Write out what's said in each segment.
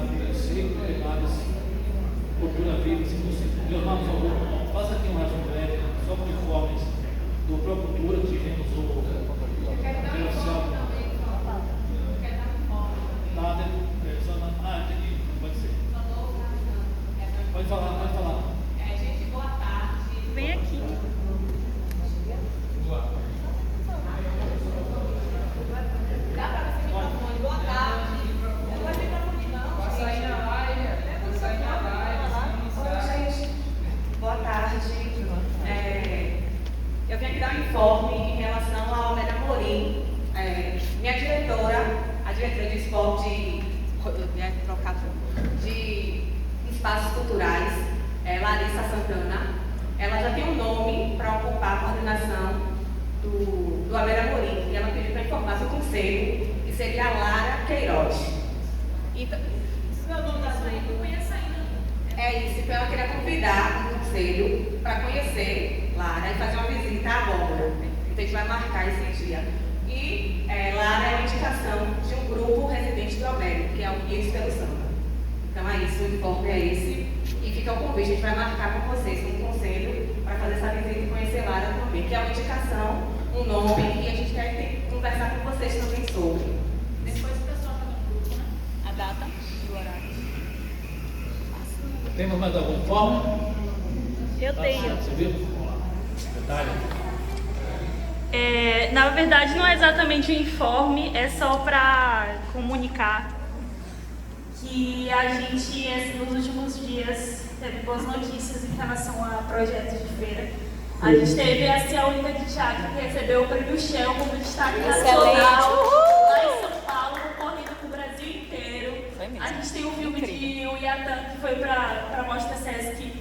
Rio Seco, Pegadas, Cultura Viva, 5%. Leonardo, por favor, faça aqui um resumo breve, só com informes do Procultura, tivemos o diretor oficial. Entendi, pode ser. Pode falar, pode falar. Gente, boa tarde. Vem aqui. Dá para você microfone? Boa tarde. Não vai ter microfone não. Vai sair na live. Vai sair na live. Oi, gente. Boa tarde. Eu vim aqui dar um informe em relação ao Almeida Amorim. Minha diretora, a diretora de esporte de espaços culturais, Larissa Santana, ela já tem um nome para ocupar a coordenação do Almeida Amorim, e ela pediu para informar seu conselho, que seria a Lara Queiroz. Então, isso é o nome da sua equipe, não conheço ainda. É isso, então ela queria convidar o conselho para conhecer Lara e fazer uma visita agora. Então a gente vai marcar esse dia. E Lara é uma indicação de um grupo residente do Almeida, que é o Guia pelo Samba. Então é isso, o informe é esse. E fica o convite, a gente vai marcar com vocês um conselho para fazer essa visita e conhecer Lara também, que é uma indicação, um nome, e a gente quer conversar com vocês também sobre. Depois o pessoal faz um grupo, né? A data e o horário. Temos mais algum informe? Eu tenho. Você viu? Detalhe. Na verdade, não é exatamente um informe, é só para comunicar que a gente, nos últimos dias, teve boas notícias em relação a projetos de feira. A gente teve a única de teatro que recebeu o prêmio Shell como destaque nacional lá em São Paulo, correndo para o Brasil inteiro. A gente tem um filme de Uiatã que foi para a Mostra Sesc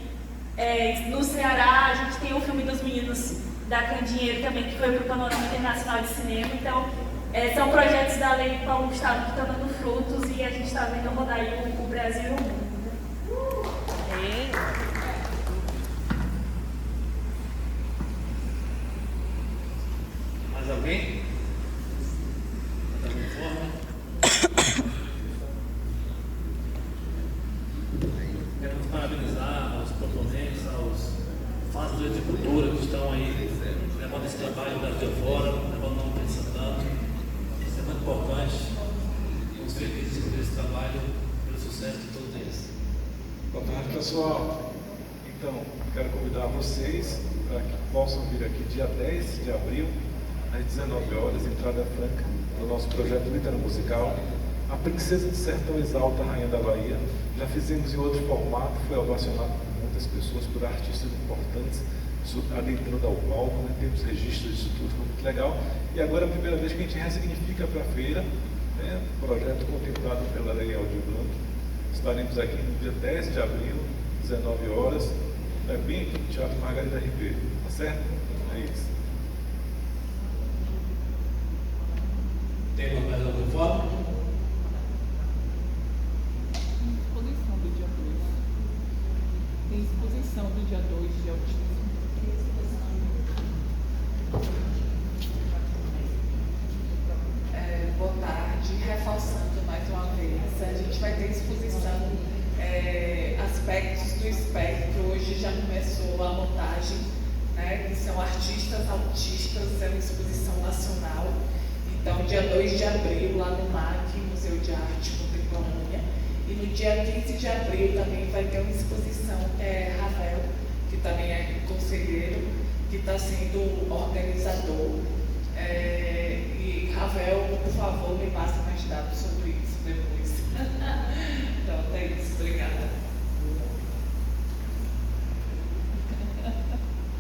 no Ceará. A gente tem o filme dos meninos da Candinheiro também, que foi para o Panorama Internacional de Cinema. Então, são projetos da Lei Paulo Gustavo que estão dando frutos e a gente está vendo rodar aí o Brasil e o mundo. Mais alguém? Mais algum informe? Queremos parabenizar aos proponentes, aos fazedores de cultura que estão aí levando esse trabalho da Brasil fora, levando o nome de Santana. Isso é muito importante. Estamos felizes por esse trabalho, pelo sucesso de todos eles. Boa tarde, pessoal. Então, quero convidar vocês para que possam vir aqui dia 10 de abril, às 19 horas, entrada franca, no nosso projeto literário musical A Princesa do Sertão Exalta a Rainha da Bahia. Já fizemos em outro formato, foi ovacionado por muitas pessoas, por artistas importantes, adentrando ao palco, né? Temos registros disso tudo, foi muito legal. E agora é a primeira vez que a gente ressignifica para a feira, né? Projeto contemplado pela Lei Aldir Blanc. Estaremos aqui no dia 10 de abril, 19 horas, bem aqui no Teatro Margarida Ribeiro, tá certo? É isso. Tem mais algum informe? Exposição do dia 2. Tem exposição do dia 2 de autismo. Boa tarde. Reforçando mais uma vez, a gente vai ter exposição aspectos do espectro. Hoje já começou a montagem, né, que são artistas autistas, é uma exposição nacional. Então, dia 2 de abril, lá no MAC, Museu de Arte Contemporânea. E no dia 15 de abril também vai ter uma exposição, Ravel, que também é conselheiro, que está sendo organizador. E Ravel, por favor, me passe mais dados sobre isso depois. Então, é isso. Obrigada.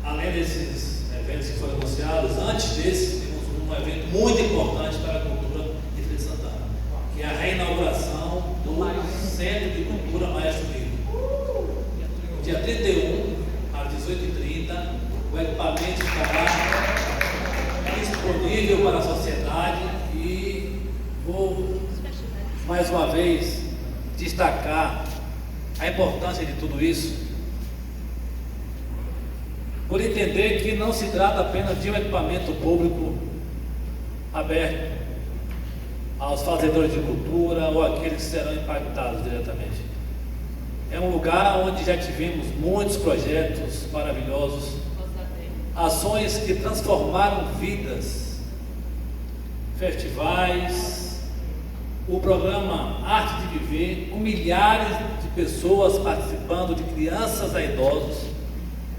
Além desses eventos que foram anunciados, antes desse, temos um evento muito importante para a cultura de Feira de Santana, que é a reinauguração do Centro de Cultura Maestro Vivo. Dia 31, às 18h30, o equipamento estará disponível para a sociedade e vou, mais uma vez, destacar a importância de tudo isso, por entender que não se trata apenas de um equipamento público aberto, aos fazedores de cultura ou aqueles que serão impactados diretamente. É um lugar onde já tivemos muitos projetos maravilhosos, ações que transformaram vidas, festivais, o programa Arte de Viver, com milhares de pessoas participando, de crianças a idosos.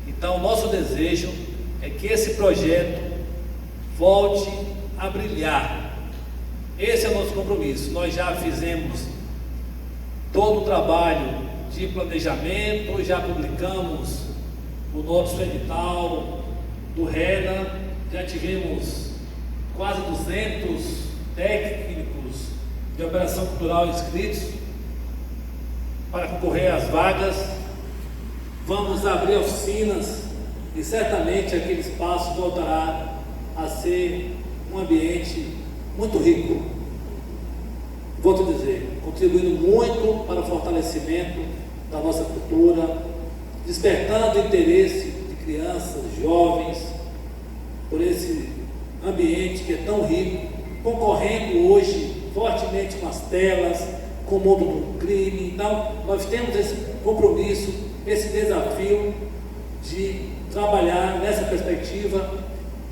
Então, o nosso desejo é que esse projeto volte a brilhar. Esse é o nosso compromisso. Nós já fizemos todo o trabalho de planejamento, já publicamos o nosso edital do RENA, já tivemos quase 200 técnicos de operação cultural inscritos para concorrer às vagas. Vamos abrir oficinas e certamente aquele espaço voltará a ser um ambiente muito rico. Volto a dizer, contribuindo muito para o fortalecimento da nossa cultura, despertando o interesse de crianças, jovens, por esse ambiente que é tão rico, concorrendo hoje fortemente com as telas, com o mundo do crime. Então, nós temos esse compromisso, esse desafio de trabalhar nessa perspectiva,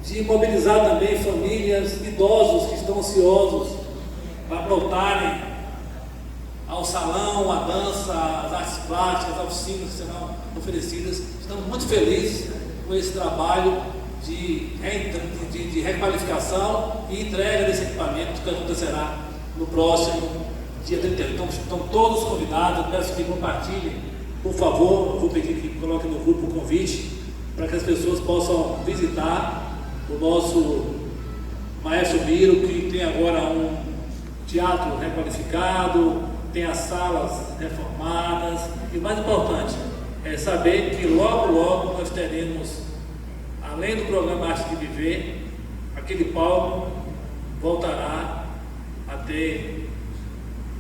de mobilizar também famílias, idosos que estão ansiosos para voltarem ao salão, à dança, às artes plásticas, às oficinas que serão oferecidas. Estamos muito felizes com esse trabalho de requalificação e entrega desse equipamento que acontecerá no próximo dia 31. Então, estão todos convidados. Peço que compartilhem, por favor. Vou pedir que coloquem no grupo o convite para que as pessoas possam visitar o nosso Maestro Miro, que tem agora um teatro requalificado, tem as salas reformadas, e o mais importante é saber que logo, logo nós teremos, além do programa Arte de Viver, aquele palco voltará a ter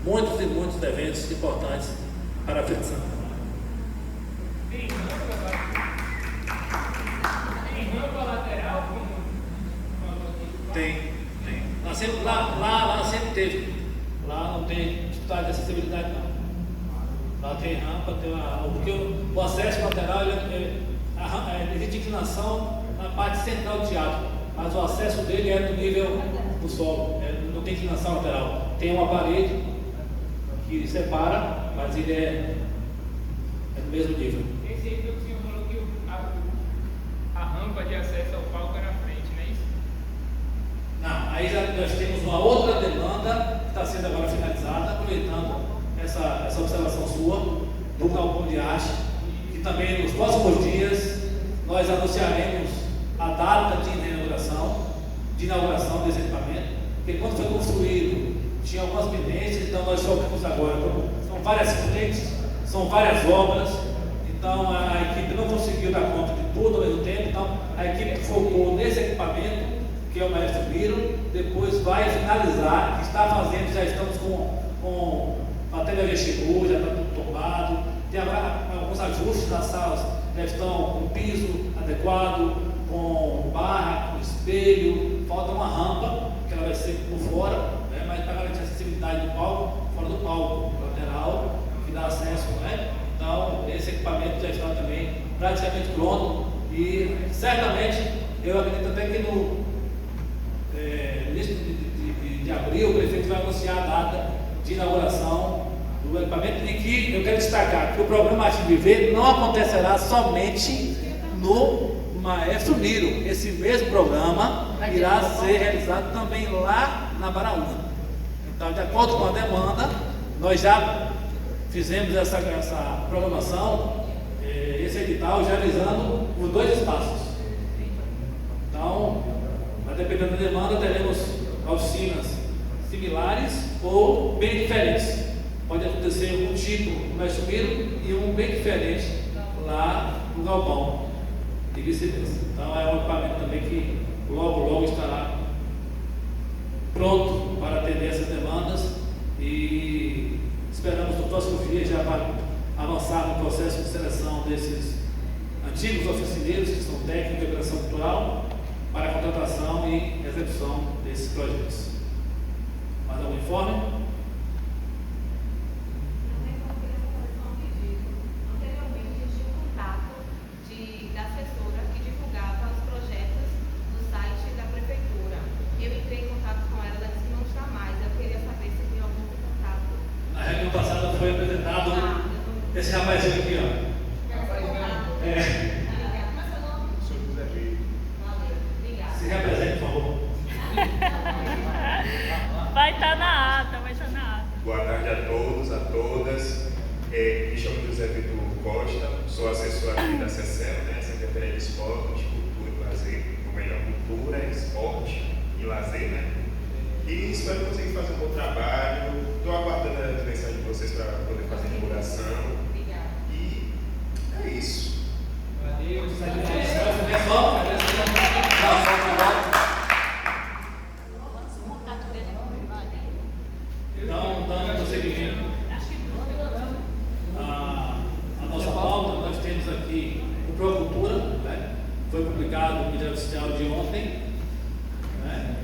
muitos e muitos eventos importantes para a Feira de Santana. Tem. Lá sempre teve. Lá não tem dificuldade de acessibilidade, não. Lá tem rampa, porque o acesso lateral existe inclinação na parte central do teatro, mas o acesso dele é do nível do solo, não tem inclinação lateral. Tem uma parede que separa, mas ele é do mesmo nível. Esse aí que o senhor falou que a rampa de acesso ao palco era à frente, não é isso? Não, aí nós temos uma outra demanda que está sendo agora finalizada, aproveitando essa observação sua do galpão de arte, que também nos próximos dias nós anunciaremos a data de inauguração desse equipamento, porque quando foi construído tinha algumas pendências, então nós focamos agora. São várias frentes, são várias obras, então a equipe não conseguiu dar conta de tudo ao mesmo tempo, então a equipe focou nesse equipamento, que é o Maestro Miro, depois vai finalizar, está fazendo, já estamos com a TV chegou, já está tudo tombado, tem alguns ajustes das salas, já estão com piso adequado, com barra, com espelho, falta uma rampa, que ela vai ser por fora, né, mas para garantir a acessibilidade do palco, fora do palco, lateral, que dá acesso, né? Então, esse equipamento já está também praticamente pronto e certamente, eu acredito até que no início de abril, o prefeito vai anunciar a data de inauguração do equipamento, e que eu quero destacar que o programa Arte de Viver não acontecerá somente no Maestro Miro. Esse mesmo programa irá ser realizado também lá na Baraúna. Então, de acordo com a demanda, nós já fizemos essa programação, esse edital, já avisando os dois espaços. Então, dependendo da demanda, teremos oficinas similares ou bem diferentes. Pode acontecer um tipo no Maestro Miro e um bem diferente lá no galpão, e vice-versa. Então é um equipamento também que logo estará pronto para atender essas demandas, e esperamos no próximo dia já para avançar no processo de seleção desses antigos oficineiros que são técnicos de operação cultural, para a contratação e execução desses projetos. Mais algum informe? Anteriormente eu tinha um contato da assessora que divulgava os projetos no site da prefeitura. Eu entrei em contato com ela disse que não está mais. Eu queria saber se tem algum contato. Na reunião passada foi apresentado esse rapazinho aqui, ó. Se represente, por favor. Vai estar na ata, vai estar na ata. Boa tarde a todos, a todas. Me chamo José Vitor Costa, sou assessor aqui da SECEL, né? Secretaria de Esporte, Cultura e Lazer, ou melhor, Cultura, Esporte e Lazer, né? E espero conseguir fazer um bom trabalho. Estou aguardando a mensagem de vocês para poder fazer divulgação. Obrigada. E é isso. Valeu. Então, dando prosseguimento a nossa pauta, nós temos aqui o Procultura, né? Foi publicado no Diário Oficial de ontem, né?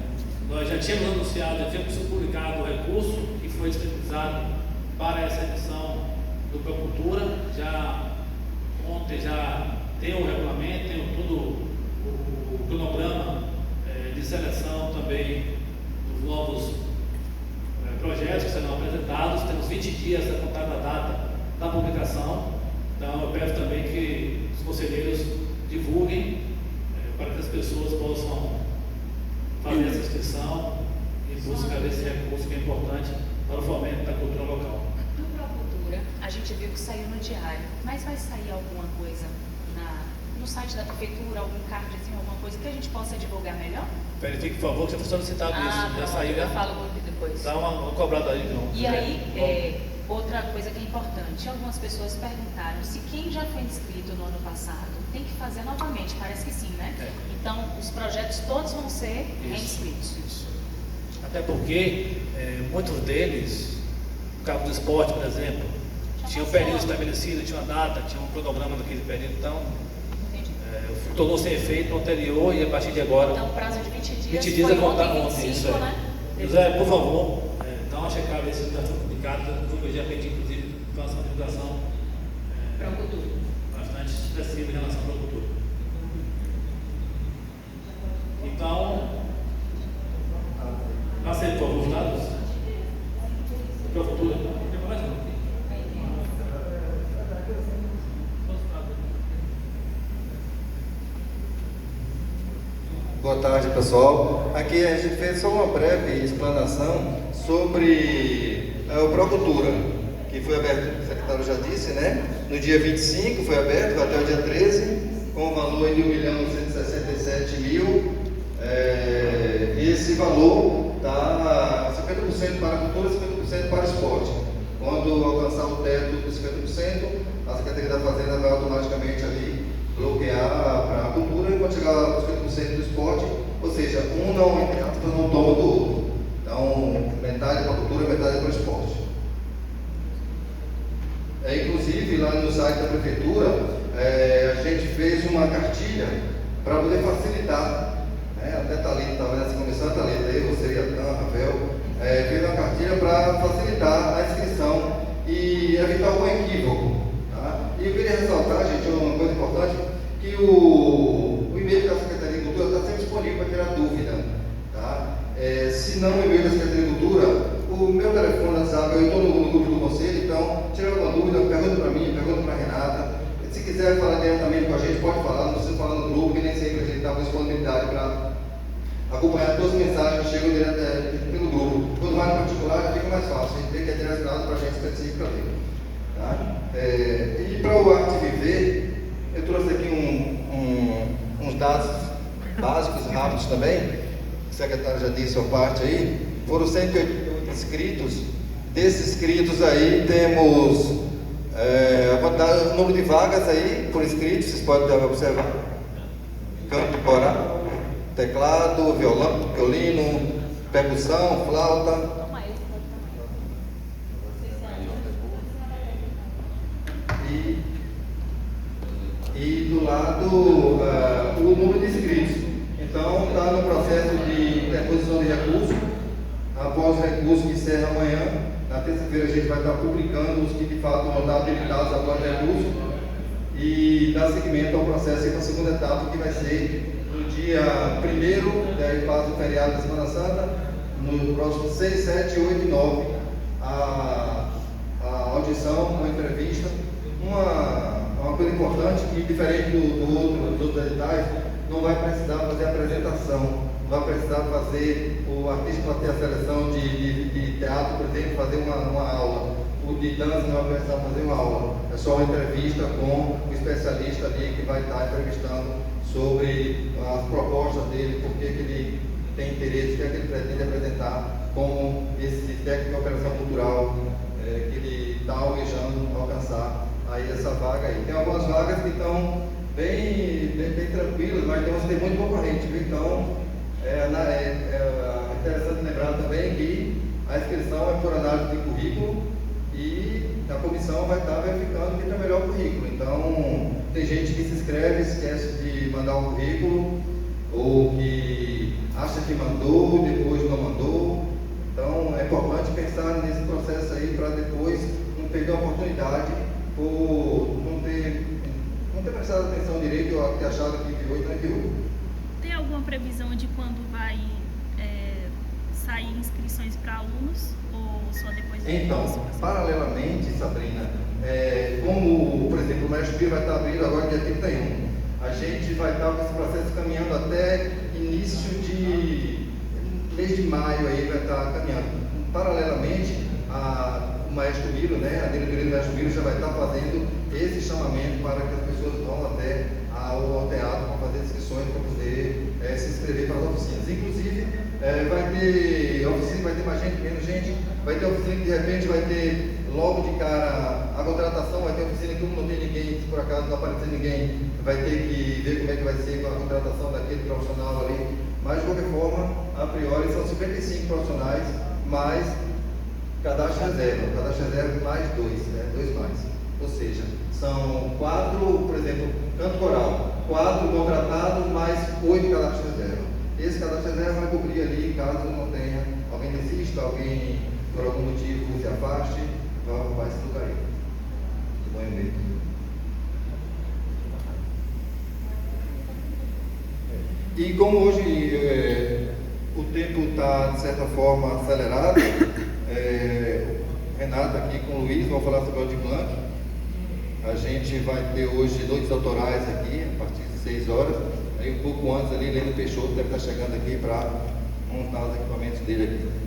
Nós já tínhamos anunciado, já tínhamos publicado o recurso que foi disponibilizado para essa edição do Procultura. Ontem já tem o regulamento, tem todo o cronograma de seleção também dos novos projetos que serão apresentados. Temos 20 dias a contar da data da publicação. Então eu peço também que os conselheiros divulguem para que as pessoas possam fazer essa inscrição e buscar esse recurso que é importante para o fomento da cultura local. Do Procultura, a gente viu que saiu no diário, mas vai sair alguma coisa no site da prefeitura, algum cardzinho, alguma coisa que a gente possa divulgar melhor? Verifique, por favor, que você está solicitado isso. Já saiu, eu né? falo depois. Dá uma cobrada aí, não. E aí, outra coisa que é importante, algumas pessoas perguntaram se quem já foi inscrito no ano passado tem que fazer novamente, parece que sim, né? Então, os projetos todos vão ser reinscritos. Isso. Até porque muitos deles, no caso do esporte, por exemplo, tinha um período estabelecido, tinha uma data, tinha um cronograma daquele período, então tornou-se efeito anterior e a partir de agora. Então, o prazo de 20 dias. 20 dias foi é contar ontem, ontem, 25, isso é. né? José, por favor, dá uma checada se está tudo publicado. Eu já pedi, inclusive, faça uma divulgação bastante expressiva em relação ao Procultura. Então, passei por favor os dados. Procultura. Mais um. Boa tarde, pessoal. Aqui a gente fez só uma breve explanação sobre o Procultura, que foi aberto, o secretário já disse, né? No dia 25 foi aberto, vai até o dia 13, com o valor de R$1.167.000. E esse valor está 50% para a cultura e 50% para o esporte. Quando alcançar o teto dos 50%, a Secretaria da Fazenda vai automaticamente ali bloquear para a cultura, e quando chegar aos 50% do esporte, ou seja, um não, entre aspas, não toma do outro. Então, metade para a cultura, metade para o esporte. Inclusive, lá no site da prefeitura, a gente fez uma cartilha para poder facilitar, né? Até Thalita estava nessa comissão, Thalita, eu, você, Atan, Rafael, fez uma cartilha para facilitar a inscrição e evitar algum equívoco. E eu queria ressaltar, gente, uma coisa importante, que o e-mail da Secretaria de Cultura está sempre disponível para tirar dúvida. Tá? Se não o e-mail da Secretaria de Cultura, o meu telefone, WhatsApp, eu estou no grupo do conselho, então, tira alguma dúvida, pergunta para mim, pergunta para a Renata. Se quiser falar diretamente com a gente, pode falar, não precisa falar no grupo, que nem sempre a gente está com disponibilidade para acompanhar todas as mensagens que chegam direto pelo grupo. Quando vai no particular, fica mais fácil, a gente vê que é direcionado para a gente especificamente. Tá? E para o Arte Viver, eu trouxe aqui uns dados básicos, rápidos também. O secretário já disse a parte aí. Foram 188 inscritos. Desses inscritos aí, temos o número de vagas aí por inscritos, vocês podem observar. Canto coral, teclado, violino, percussão, flauta. E do lado o número de inscritos. Então está no processo de interposição de recurso. após o recurso que encerra amanhã. Na terça-feira a gente vai estar publicando os que de fato vão estar habilitados após o recurso e dar seguimento ao processo para a segunda etapa, que vai ser no dia 1º, daí passa o feriado da Semana Santa, no próximo 6, 7, 8 e 9, a audição, uma entrevista. Uma coisa importante, que diferente dos outros editais, não vai precisar fazer apresentação, não vai precisar fazer o artista para ter a seleção de teatro, por exemplo, fazer uma aula. O de dança não vai precisar fazer uma aula, é só uma entrevista com o especialista ali que vai estar entrevistando sobre as propostas dele, por que ele tem interesse, o que é que ele pretende apresentar como esse técnico de operação cultural que ele está almejando alcançar aí essa vaga aí. Tem algumas vagas que estão bem tranquilas, mas tem muito concorrente, viu? Então é interessante lembrar também que a inscrição é por análise de currículo e a comissão vai estar verificando quem tem o melhor currículo. Então tem gente que se inscreve, esquece de mandar um currículo, ou que acha que mandou, depois não mandou. Então é importante pensar nesse processo aí para depois não perder a oportunidade por não ter prestado atenção direito ou ter achado que enviou e não enviou. Tem alguma previsão de quando vai sair inscrições para alunos ou só depois do Então, paralelamente, Sabrina, como, por exemplo, o Mestre Pio vai estar abrindo agora dia 31, a gente vai estar com esse processo caminhando até início de mês de maio, aí vai estar caminhando. Paralelamente, o Maestro Miro, a diretoria do Maestro Miro já vai estar fazendo esse chamamento para que as pessoas vão até ao teatro para fazer inscrições, para poder se inscrever para as oficinas. Inclusive, vai ter oficina, vai ter mais gente, menos gente, vai ter oficina que de repente vai ter logo de cara a contratação, vai ter oficina que não tem ninguém, se por acaso não aparecer ninguém, vai ter que ver como é que vai ser com a contratação daquele profissional ali. Mas de qualquer forma, a priori são 55 profissionais, mais cadastro reserva mais 2 mais. Ou seja, são 4, por exemplo, canto coral, 4 contratados mais 8 cadastros reserva. Esse cadastro reserva vai cobrir ali, caso não tenha, alguém desista, alguém por algum motivo se afaste, vai ocupar esse lugar aí. Bom meio. E como hoje o tempo está, de certa forma, acelerado, Renato aqui com o Luiz vão falar sobre o Aldir Blanc. A gente vai ter hoje noites autorais aqui, a partir de 6 horas. Aí um pouco antes ali, Leno Peixoto deve estar chegando aqui para montar os equipamentos dele aqui.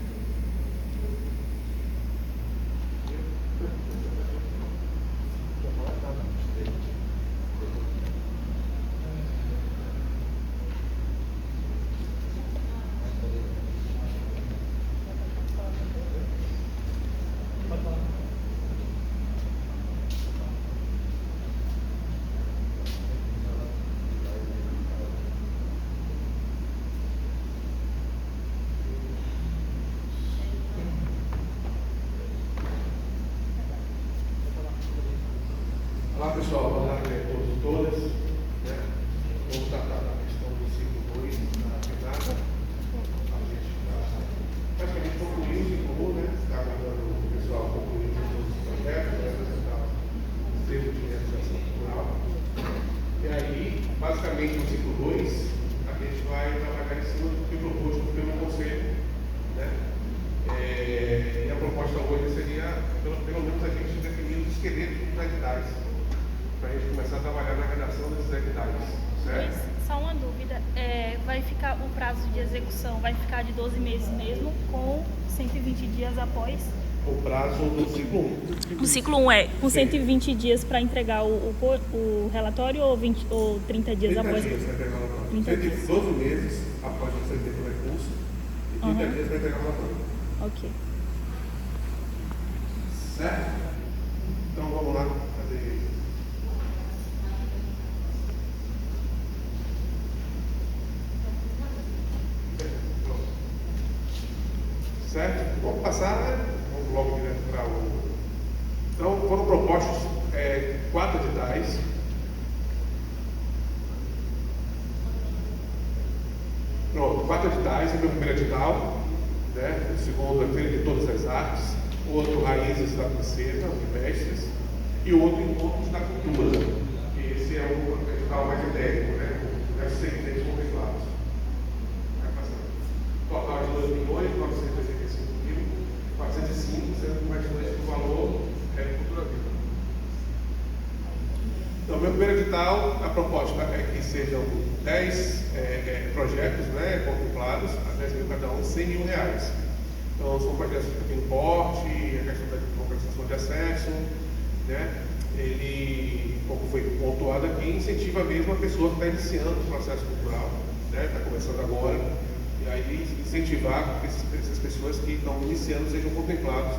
Olá pessoal, boa tarde a todos e todas. Vamos tratar da questão do ciclo 2 na Renata. A gente praticamente concluiu o ciclo 1, está aguardando o pessoal concluir todos os projetos, vai apresentar o termo de realização cultural. E aí, basicamente no ciclo 2, a gente vai trabalhar em cima do que proposto pelo Conselho. E a proposta hoje seria, pelo menos, a gente definir os esqueletos dos editais, para a gente começar a trabalhar na redação desses editais, certo? Só uma dúvida, vai ficar o prazo de execução, vai ficar de 12 meses mesmo, com 120 dias após? O prazo do ciclo 1. O ciclo 1 é com 120 dias para entregar o relatório ou 30 dias 30 após? dias para entregar o relatório. 30 dias. 12 meses após você ter o recurso e 30 dias para entregar o relatório. Ok. Certo? Então vamos lá fazer. Certo? Vamos passar, vamos logo direto para o. Então foram propostos 4 editais. Pronto, 4 editais, esse é o meu primeiro edital. né? O segundo é Feira de Todas as Artes, o outro Raízes da Princesa, de Mestres, e o outro Encontros da Cultura, que esse é o edital mais genérico, né? Com 6 meses contemplados. Total de 2.985.405, sendo que mais do valor é Cultura Viva. Então, meu primeiro edital, a proposta é que sejam 10 projetos, né, contemplados, a 10 mil cada um, R$100 mil. Então, são projetos de pequeno porte, a questão da democratização de acesso, né, ele, como foi pontuado aqui, incentiva mesmo a pessoa que está iniciando o processo cultural, né, está começando agora, e aí incentivar que essas pessoas que estão iniciando sejam contemplados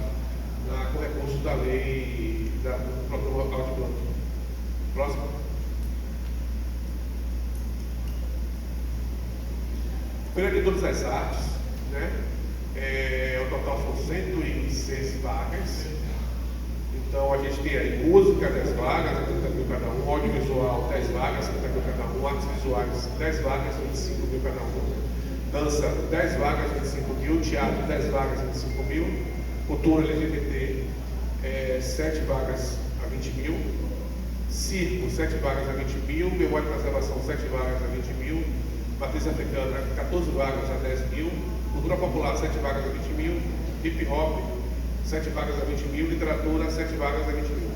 com recursos da lei, do programa Alto Plano. Próximo. Feira de Todas as Artes, né? O total são 106 vagas. Então a gente tem aí música, 10 vagas, 30 mil cada um, audiovisual, 10 vagas, 30 mil cada um, artes visuais, 10 vagas, 25 mil cada um, dança, 10 vagas, 25 mil, teatro, 10 vagas, 25 mil, cultura LGBT, 7 vagas a 20 mil, circo, 7 vagas a 20 mil, memória e preservação, 7 vagas a 20 mil, matriz africana, 14 vagas a 10 mil, cultura popular, 7 vagas a 20 mil, hip hop, 7 vagas a 20 mil, literatura, 7 vagas a 20 mil.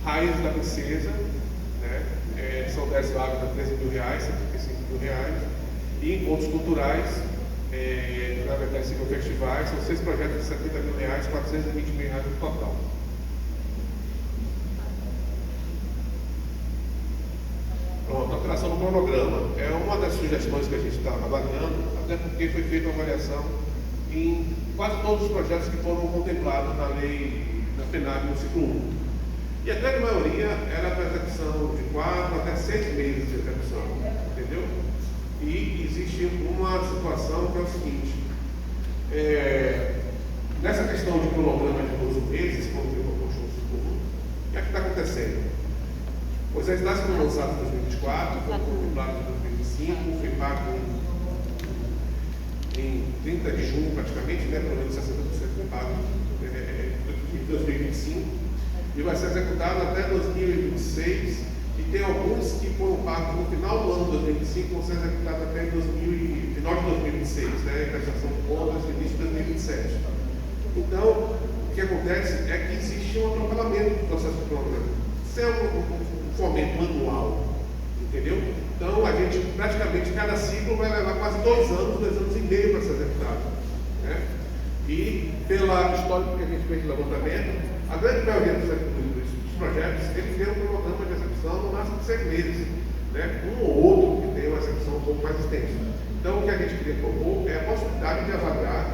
Raízes da Princesa, né? São 10 vagas a 13 mil reais, 75 mil reais. E encontros culturais, na verdade, seguem festivais, são 6 projetos de 70 mil reais, 420 mil reais no total. Pronto, alteração no cronograma. É uma das sugestões que a gente está avaliando, até porque foi feita uma avaliação em quase todos os projetos que foram contemplados na lei da PNAD no ciclo 1. E a grande maioria era para execução de 4 até 6 meses de execução, entendeu? E existe uma situação que é o seguinte, nessa questão de cronograma de 12 meses, como foi proposto no ciclo 1, o que é que está acontecendo? Os editais foram lançados em 2024, foram contemplados em 2025, foi pago em 30 de junho praticamente, né, pelo menos 60% foi pago em 2025, e vai ser executado até 2026, e tem alguns que foram pagos no final do ano de 2025, vão ser executados até final de 2026, né, prestação de contas no início de 2027. Então, o que acontece é que existe um atropelamento do processo de cronograma. Isso é um fomento anual, entendeu? Então, a gente, praticamente, cada ciclo vai levar quase 2 anos e meio para ser executado, né? E, pela história que a gente fez de levantamento, a grande maioria dos projetos, eles têm um cronograma de execução no máximo de 6 meses, né? Um ou outro que tem uma execução um pouco mais extensa. Então, o que a gente queria propor é a possibilidade de avaliar,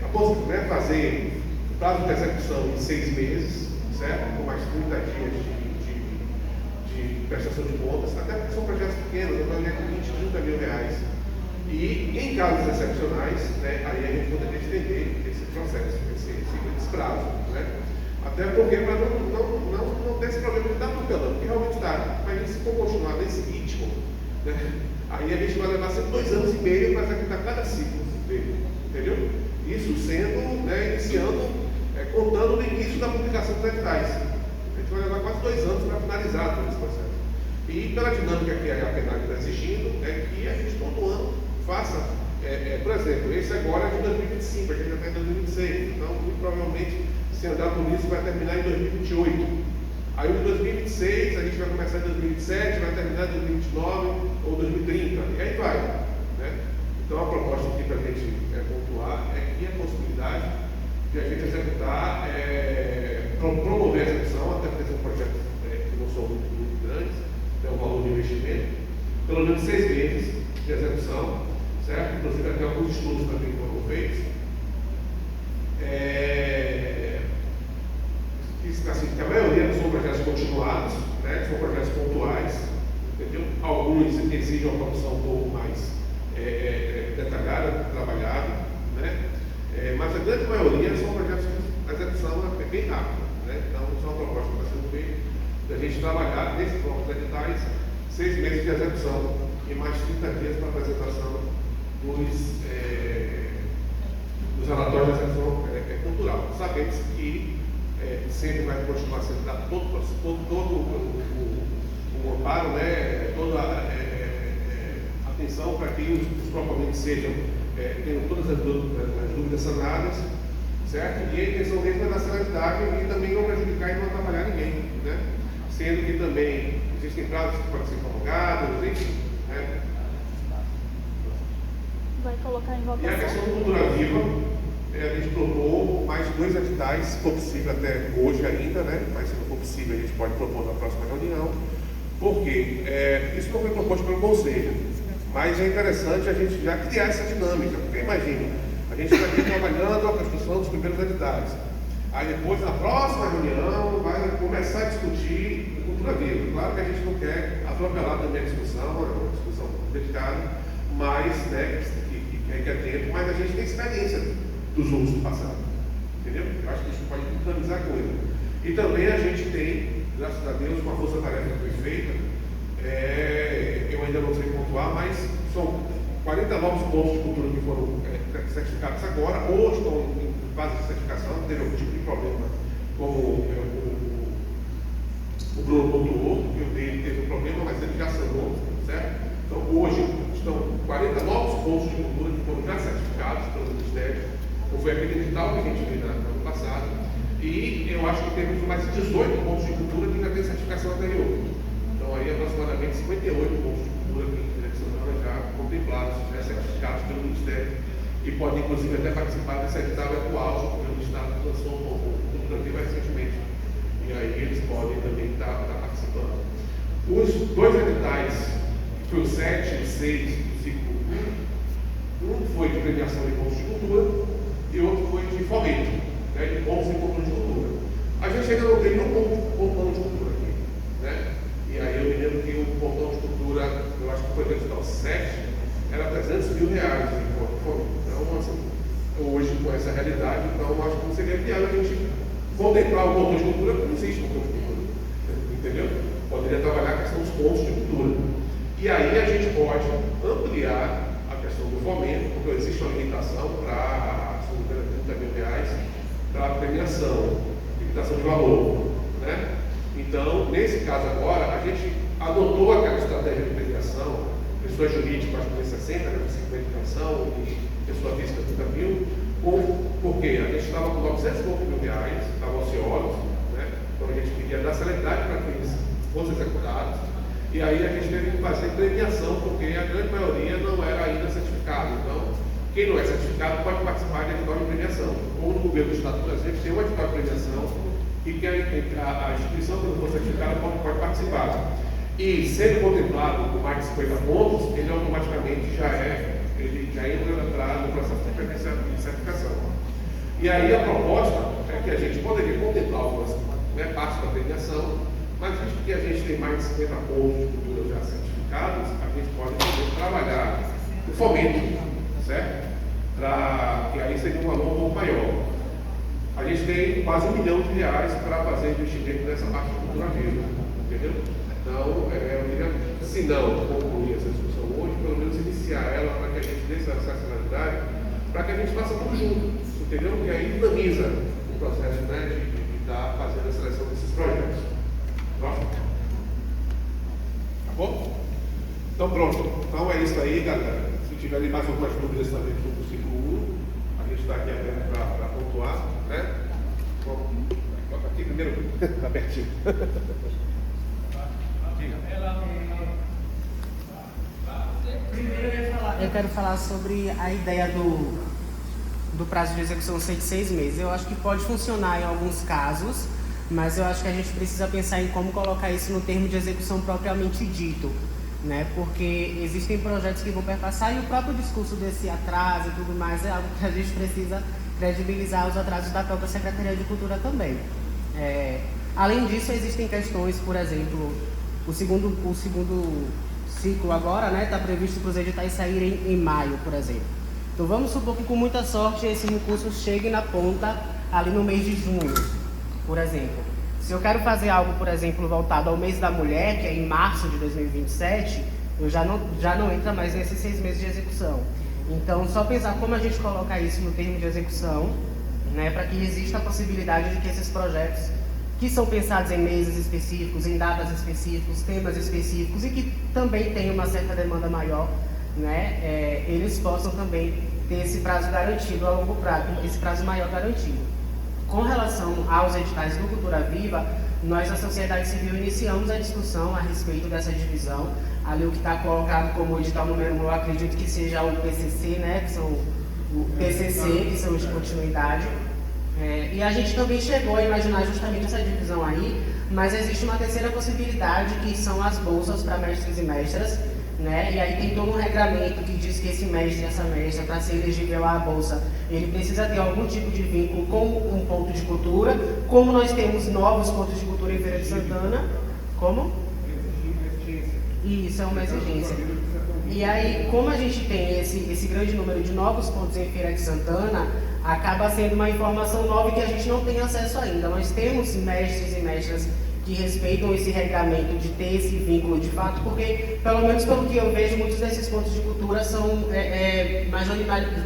a possibilidade de fazer prazo de execução em 6 meses, certo? Com mais 30 dias de prestação de contas, até porque são projetos pequenos, a maioria de 20, 30 mil reais. E em casos excepcionais, né, aí a gente poderia estender esse processo, esse prazo, né? Até porque para não ter esse problema de estar atropelando, porque realmente está, mas se for continuar nesse ritmo, né, aí a gente vai levar sempre 2 anos e meio para executar cada ciclo dele, entendeu? Isso sendo, né, iniciando, contando no início da publicação dos editais. A gente vai levar quase 2 anos para finalizar todo esse processo. E pela dinâmica que a PNAD está exigindo, é que a gente todo ano faça, por exemplo, esse agora é de 2025, a gente já está em 2026, então muito provavelmente, se andar por isso, vai terminar em 2028. Aí o 2026, a gente vai começar em 2027, vai terminar em 2029 ou 2030, e aí vai, né? Então a proposta aqui para a gente pontuar é que a possibilidade de a gente executar, promover a execução, até porque são projetos que não são muito grandes, tem um valor de investimento, pelo menos 6 meses de execução, certo? Inclusive até alguns estudos também foram feitos. Assim, que a maioria são projetos continuados, né? São projetos pontuais, entendeu? Alguns exigem uma produção um pouco mais detalhada, trabalhada, né? Mas a grande maioria são projetos que a execução é bem rápida, né? Então, isso é uma proposta que está sendo feita da gente trabalhar nesses blocos editais 6 meses de execução e mais 30 dias para a apresentação dos relatórios da execução cultural. Sabemos que sempre vai continuar sendo dado todo o amparo, né, toda a atenção para que os proponentes tenham todas as dúvidas sanadas, certo? E a intenção deles é dar celeridade e também não prejudicar e não atrapalhar ninguém, né? Sendo que também existem prazos que podem ser prorrogados, enfim, né? Vai colocar em E votação. a questão do Cultura Viva, a gente propôs mais 2 editais, se for possível até hoje ainda, né? Mas se não for possível, a gente pode propor na próxima reunião. Por quê? Isso não foi proposto pelo Conselho, mas é interessante a gente já criar essa dinâmica, porque imagine, a gente está aqui trabalhando a construção dos primeiros editais. Aí depois, na próxima reunião, vai começar a discutir Cultura Viva. Claro que a gente não quer atropelar também a discussão, é uma discussão dedicada, mas, né, que requer tempo, mas a gente tem experiência dos usos do passado, entendeu? Eu acho que isso pode dinamizar a coisa. E também a gente tem, graças a Deus, uma força-tarefa que foi feita, eu ainda não sei pontuar, mas são 40 novos pontos de cultura que foram certificados agora, ou estão em fase de certificação, não teve algum tipo de problema, como o Bruno pontuou, que o dele teve um problema, mas ele já sanou, certo? Então, hoje, estão 40 novos pontos de cultura que foram já certificados pelo Ministério, ou foi aquele edital que a gente fez no ano passado, e eu acho que temos mais 18 pontos de cultura que ainda tem certificação anterior. Então, aí, aproximadamente 58 pontos de cultura que já contemplados, já certificados pelo Ministério, e podem, inclusive, até participar desse edital atual, porque o Estado lançou o Cultura Viva recentemente, e aí eles podem também estar participando. Os 2 editais, que foi o 7 e 6 do ciclo 1, um foi de premiação de pontos de cultura e outro foi de fomento, né, de pontos e cultura de cultura. A gente ainda não tem nenhum pontão de cultura aqui, né? E aí eu me lembro que o pontão de cultura, eu acho que foi dentro do 7, era R$300 mil de fomento. Então, assim, hoje com essa realidade, então acho que não seria viável a gente contemplar o pontão de cultura, porque não existe pontão de cultura, entendeu? Poderia trabalhar a questão dos pontos de cultura. E aí a gente pode ampliar a questão do fomento, porque existe uma limitação para R$30 mil para a premiação, limitação de valor, né? Então, nesse caso agora, a gente adotou aquela estratégia de premiação, pessoa jurídica acho que foi 60, né, de premiação, e pessoa física 30 mil, porque a gente estava com R$900 mil, estavam ociosos, né? Então a gente queria dar celeridade para que eles fossem executados. E aí a gente teve que fazer premiação, porque a grande maioria não era ainda certificado. Então, quem não é certificado pode participar de edital de premiação. Ou no governo do Estado, por exemplo, tem um edital de premiação e que a instituição que não for certificada pode participar. E sendo contemplado com mais de 50 pontos, ele automaticamente já entra no processo de certificação. E aí a proposta é que a gente poderia contemplar algumas partes da premiação, mas visto que a gente tem mais de 50 pontos de cultura já certificados, a gente pode também trabalhar o fomento, certo? Que aí seria um valor um pouco maior. A gente tem quase R$1 milhão para fazer investimento nessa parte de cultura viva, entendeu? Então, eu queria, se não concluir essa discussão hoje, pelo menos iniciar ela para que a gente dê essa racionalidade, para que a gente faça tudo junto, entendeu? E aí dinamiza o processo, né, de estar fazendo a seleção desses projetos. Próximo. Tá bom? Então pronto. Então é isso aí, galera. Se tiverem mais algumas dúvidas também sobre o ciclo 1, a gente está aqui aberto para pontuar, né? Bom, coloca aqui primeiro, está pertinho. Eu quero falar sobre a ideia do prazo de execução ser de 6 meses. Eu acho que pode funcionar em alguns casos, mas eu acho que a gente precisa pensar em como colocar isso no termo de execução propriamente dito, né? Porque existem projetos que vão perpassar e o próprio discurso desse atraso e tudo mais é algo que a gente precisa credibilizar os atrasos da própria Secretaria de Cultura também. Além disso, existem questões, por exemplo, o segundo ciclo agora, né, está previsto para os editais saírem em maio, por exemplo. Então vamos supor que com muita sorte esse recurso chegue na ponta ali no mês de junho, por exemplo. Se eu quero fazer algo, por exemplo, voltado ao mês da mulher, que é em março de 2027, já não entra mais nesses 6 meses de execução. Então, só pensar como a gente colocar isso no termo de execução, né, para que exista a possibilidade de que esses projetos que são pensados em meses específicos, em datas específicas, temas específicos e que também têm uma certa demanda maior, né, eles possam também ter esse prazo garantido a longo prazo, esse prazo maior garantido. Com relação aos editais do Cultura Viva, nós, da sociedade civil, iniciamos a discussão a respeito dessa divisão. Ali o que está colocado como edital número 1, eu acredito que seja o PCC, né, que são o PCC, que são os de continuidade. E a gente também chegou a imaginar justamente essa divisão aí, mas existe uma terceira possibilidade, que são as bolsas para mestres e mestras, né? E aí tem todo um regramento que diz que esse mestre, essa mestra, para ser elegível à bolsa, ele precisa ter algum tipo de vínculo com um ponto de cultura, como nós temos novos pontos de cultura em Feira de Santana. Como? Isso, é uma exigência. E aí, como a gente tem esse grande número de novos pontos em Feira de Santana, acaba sendo uma informação nova que a gente não tem acesso ainda. Nós temos mestres e mestras que respeitam esse regramento de ter esse vínculo de fato, porque, pelo menos pelo que eu vejo, muitos desses pontos de cultura são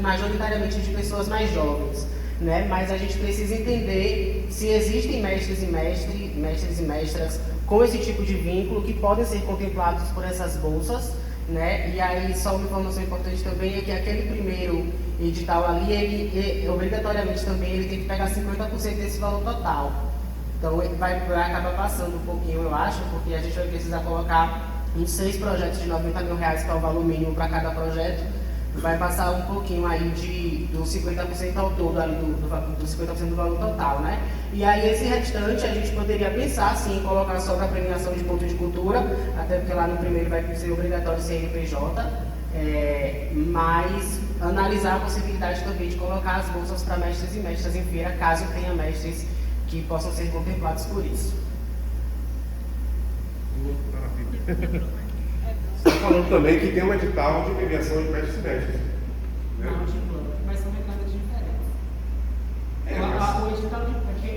majoritariamente de pessoas mais jovens, né? Mas a gente precisa entender se existem mestres e mestras com esse tipo de vínculo que podem ser contemplados por essas bolsas, né? E aí, só uma informação importante também é que aquele primeiro edital ali, ele obrigatoriamente também ele tem que pegar 50% desse valor total. Então vai acabar passando um pouquinho, eu acho, porque a gente vai precisar colocar uns 6 projetos de R$90 mil, que é o valor mínimo para cada projeto. Vai passar um pouquinho aí dos 50% ao todo, ali do 50% do valor total, né? E aí esse restante a gente poderia pensar, sim, em colocar só para premiação de ponto de cultura, até porque lá no primeiro vai ser obrigatório CNPJ, mas analisar a possibilidade também de colocar as bolsas para mestres e mestras em feira, caso tenha mestres que possam ser contemplados por isso. Você está falando também que tem um edital de premiação de mestres e mestres. Né? Não, mas são mercados diferentes.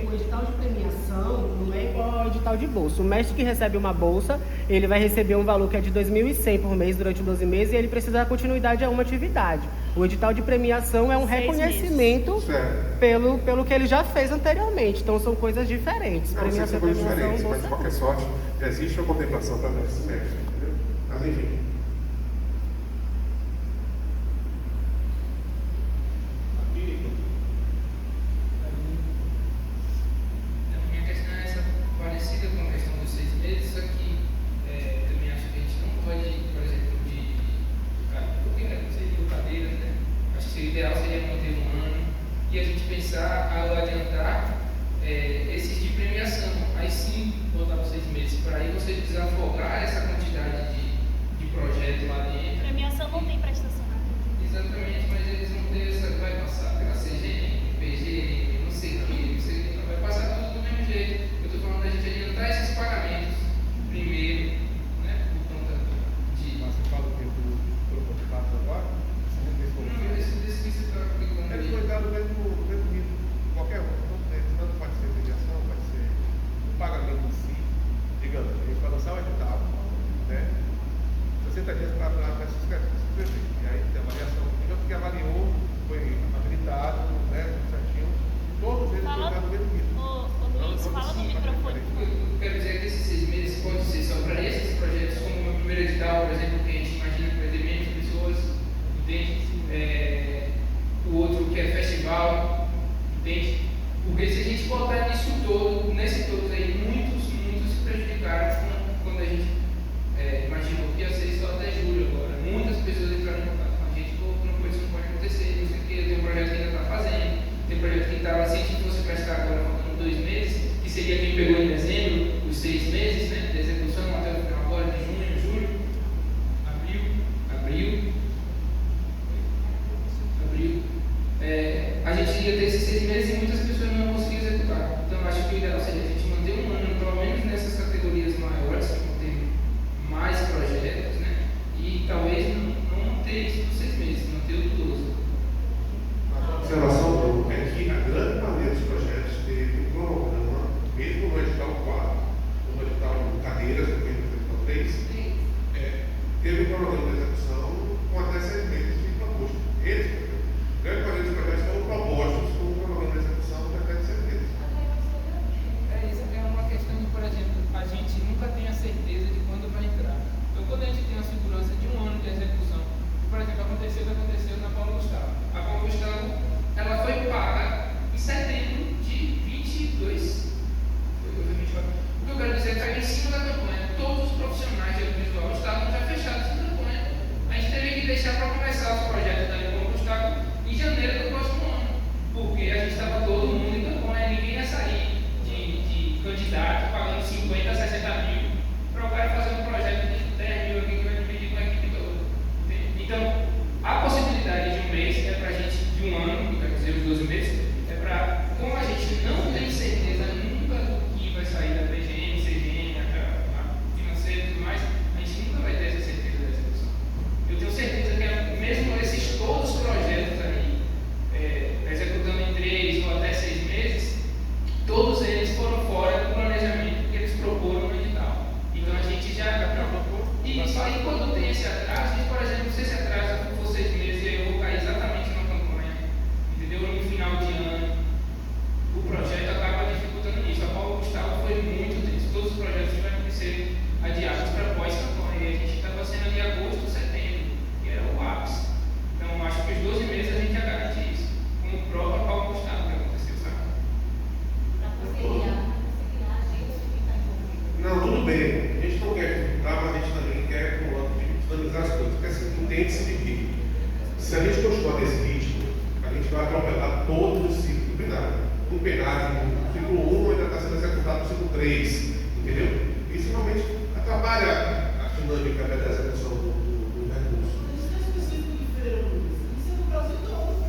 O edital de premiação não é igual ao edital de bolsa. O mestre que recebe uma bolsa, ele vai receber um valor que é de R$2.100 por mês durante 12 meses e ele precisa dar continuidade a uma atividade. O edital de premiação é um reconhecimento pelo que ele já fez anteriormente. Então são coisas diferentes. Não, premiação, são coisas diferentes, bolsa, mas de qualquer sorte, existe uma contemplação para mestres e mestres, entendeu? Mas enfim. Teve candidato pagando 50, 60 mil para o cara fazer um projeto de 10 mil aqui que vai dividir com a equipe toda. Entende? Então, a possibilidade de um mês é para a gente, de um ano, quer dizer, os 12 meses, é para, como a gente não tem certeza nunca do que vai sair da PGM, CGM, a financeira e tudo mais, a gente nunca vai ter essa certeza da execução. Eu tenho certeza que mesmo esses todos os projetos aí, executando em 3 ou até 6 meses, todos eles foram fora do planejamento que eles proporam no edital. Então a gente já propôs. E isso aí, quando tem esse atraso, a gente, por exemplo, se esse atraso for 6 meses e eu vou cair exatamente na campanha, entendeu? No final de ano, o projeto acaba dificultando isso. A Paulo Gustavo foi muito triste. Todos os projetos tiveram que ser adiados para pós-campanha. E a gente estava sendo de agosto, setembro, que era o ápice. Então acho que os 12 meses a gente já garante isso. Como prova Paulo Gustavo que aconteceu, sabe? Não, tudo bem. A gente não quer dificultar, mas a gente também quer dinamizar as coisas. Porque assim, entende-se de que se a gente continuar nesse ritmo, a gente vai atropelar todos os ciclos do penário. O penário, no ciclo 1 ainda está sendo executado no ciclo 3, entendeu? Isso realmente atrapalha a dinâmica da execução do recurso. Isso é específico de feira, isso é no Brasil todo.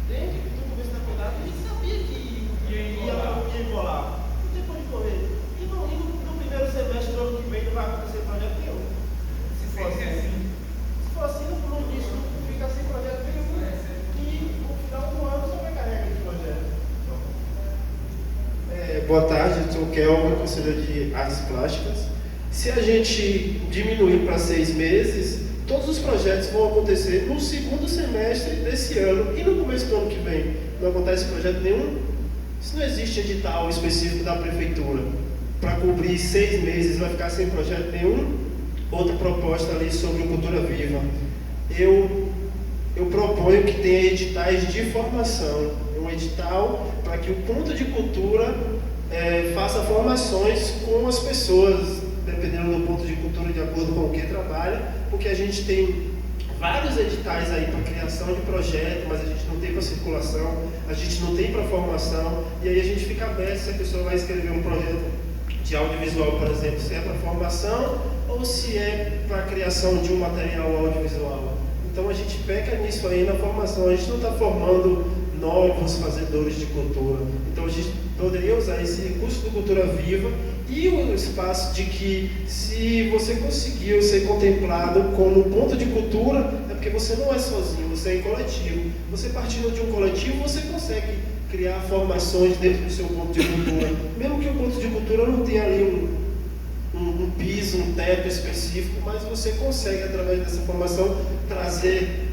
Desde que o governo da Pedal, a gente sabia que ia embolar. Não tem como correr. E no primeiro semestre do ano que vem não vai acontecer projeto nenhum. Se for assim, no início fica sem projeto nenhum. E no final do ano só vai carregar de projeto. Boa tarde, eu sou o Kelvin, conselheiro de artes plásticas. Se a gente diminuir para 6 meses, todos os projetos vão acontecer no segundo semestre desse ano e no começo do ano que vem. Não acontece projeto nenhum. Se não existe edital específico da prefeitura para cobrir 6 meses, vai ficar sem projeto nenhum. Outra proposta ali sobre o Cultura Viva. Eu proponho que tenha editais de formação, um edital para que o ponto de cultura faça formações com as pessoas, dependendo do ponto de cultura, de acordo com o que trabalha, porque a gente tem vários editais aí para criação de projeto, mas a gente não tem para circulação, a gente não tem para formação, e aí a gente fica aberto se a pessoa vai escrever um projeto de audiovisual, por exemplo, se é para formação ou se é para criação de um material audiovisual. Então a gente peca nisso aí na formação, a gente não está formando novos fazedores de cultura. Então a gente poderia usar esse recurso do Cultura Viva e o espaço de que se você conseguiu ser contemplado como ponto de cultura, é porque você não é sozinho, você é em coletivo. Você partindo de um coletivo, você consegue criar formações dentro do seu ponto de cultura. Mesmo que o ponto de cultura não tenha ali um piso, um teto específico, mas você consegue, através dessa formação, trazer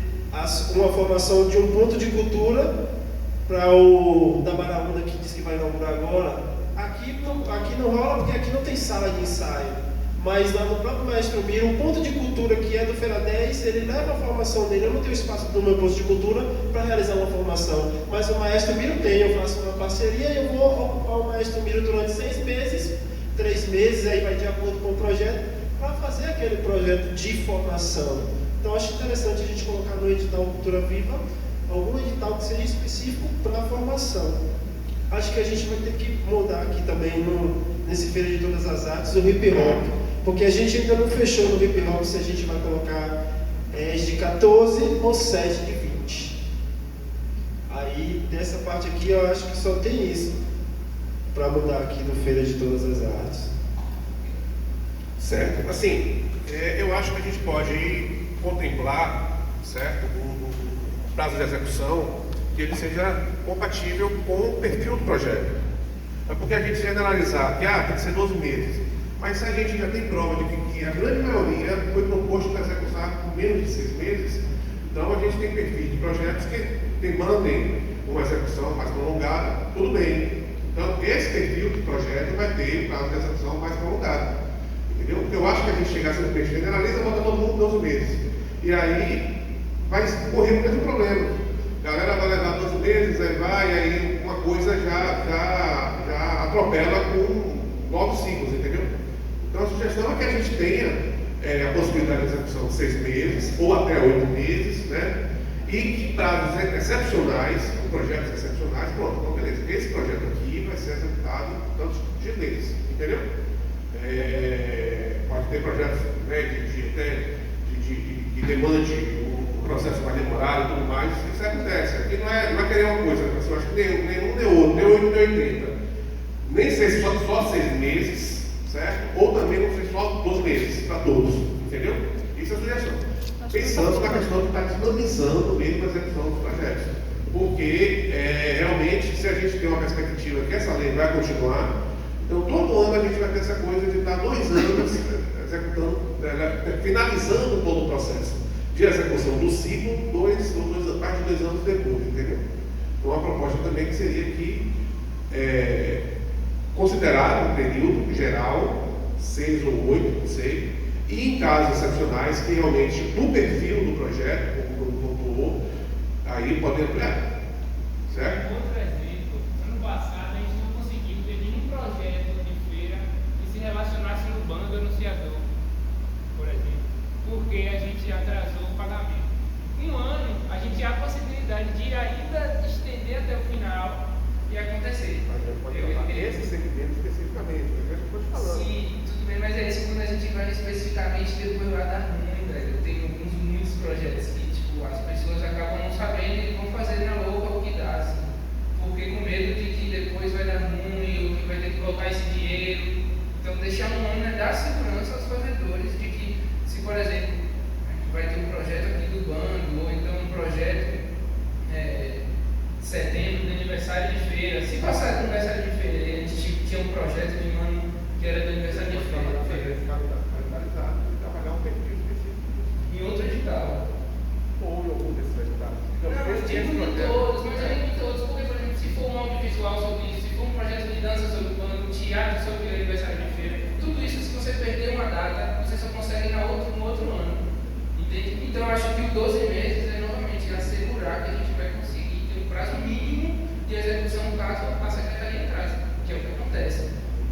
uma formação de um ponto de cultura para o da Baraúna, que diz que vai inaugurar agora. Aqui não rola porque aqui não tem sala de ensaio, mas lá no próprio Maestro Miro, um ponto de cultura que é do Feira 10, ele leva a formação dele. Eu não tenho espaço no meu posto de cultura para realizar uma formação, mas o Maestro Miro tem. Eu faço uma parceria e eu vou ocupar o Maestro Miro durante 6 meses, 3 meses, aí vai de acordo com o projeto, para fazer aquele projeto de formação. Então acho interessante a gente colocar no edital Cultura Viva algum edital que seja específico para a formação. Acho que a gente vai ter que mudar aqui também nesse Feira de Todas as Artes o hip hop, porque a gente ainda não fechou no hip hop se a gente vai colocar de 14 ou 7 de 20. Aí dessa parte aqui eu acho que só tem isso para mudar aqui no Feira de Todas as Artes. Certo? Assim, eu acho que a gente pode contemplar, certo, um prazo de execução que ele seja compatível com o perfil do projeto. É porque a gente generalizar que tem que ser 12 meses, mas se a gente já tem prova de que a grande maioria foi proposto para executar por menos de 6 meses, então a gente tem perfil de projetos que demandem uma execução mais prolongada, tudo bem. Então esse perfil de projeto vai ter prazo de execução mais prolongado. Entendeu? Eu acho que a gente chegar a ser generaliza, bota todo mundo 12 meses. E aí vai correr o mesmo problema. A galera vai levar 12 meses, aí uma coisa já atropela com novos ciclos, entendeu? Então a sugestão é que a gente tenha a possibilidade de execução de 6 meses ou até 8 meses, né? e que prazos excepcionais, projetos excepcionais, pronto, então beleza, esse projeto aqui vai ser executado em tantos dias deles, entendeu? Pode ter projetos, né, que demande o processo mais demorado e tudo mais, isso acontece. Aqui não é querer uma coisa, eu acho que nenhum nem outro, nem 8 nem 80. Nem sei se só 6 meses, certo? Ou também não sei só 12 meses para todos, entendeu? Isso é a sugestão. Pensando na questão de estar dinamizando mesmo a execução dos projetos. Porque realmente, se a gente tem uma perspectiva que essa lei vai continuar, então todo ano a gente vai ter essa coisa de estar 2 anos executando, finalizando todo o processo de execução do ciclo, mais de 2 anos depois, entendeu? Então a proposta também que seria que considerar um período geral, 6 ou 8, não sei, e em casos excepcionais que realmente do perfil do projeto, como pontuou, aí pode ampliar, certo? Outro exemplo, ano passado a gente não conseguiu ter nenhum projeto de feira que se relacionasse no banco do anunciador, por exemplo, porque a gente atrasou o pagamento. Um ano, a gente tinha a possibilidade de ainda estender até o final e acontecer. Esse segmento especificamente, eu estou te falando. Sim, tudo bem, mas é isso quando a gente vai especificamente depois lá dar ruim, velho. Eu tenho muitos projetos que, tipo, as pessoas acabam não sabendo e vão fazer na louca o que dá, assim. Porque com medo de que depois vai dar ruim ou que vai ter que colocar esse dinheiro. Então deixar um ano é dar segurança aos fazedores de que, se por exemplo, vai ter um projeto aqui do bando, ou então um projeto setembro de aniversário de feira. Se passar do aniversário de feira, a gente tinha um projeto de um ano que era do aniversário de feira. Trabalhar um perfil específico. Em outro edital. Ou em algum desses editados. Não, eu digo em todos, mas eu nem em todos, porque, por exemplo, se for um audiovisual sobre isso, se for um projeto de dança sobre o bando, teatro sobre o aniversário de feira, tudo isso, se você perder uma data, você só consegue no outro ano. Entende? Então, eu acho que os 12 meses é novamente assegurar que a gente vai conseguir ter um prazo mínimo de execução caso a secretaria atrase, que é o que acontece.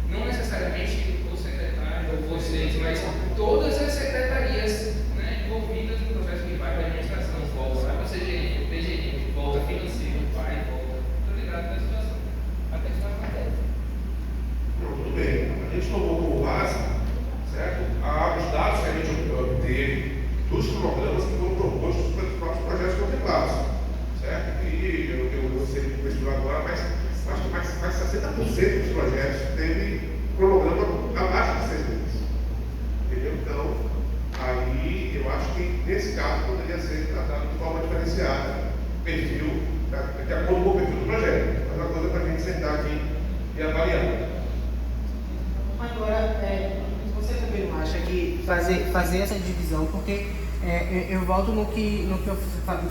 Não necessariamente o secretário ou vocês, mas todas as secretarias, né, envolvidas no processo que vai para a administração, volta, vai para o CGN, o PGN, volta financeiro, vai, volta. Estou ligado na situação. Até que isso não acontece. Não, tudo bem. A gente tomou como base, certo? Os dados que a gente obteve dos cronogramas que foram propostos pelos próprios projetos contemplados, certo? E eu não sei investigar agora, mas acho que mais 60% dos projetos teve cronograma abaixo de 6 meses. Entendeu? Então, aí eu acho que nesse caso poderia ser tratado de forma diferenciada, perfil, de acordo com o perfil do projeto. Mas é uma coisa para a gente sentar aqui e avaliar. Agora, você também não acha que fazer essa divisão, porque eu volto no que eu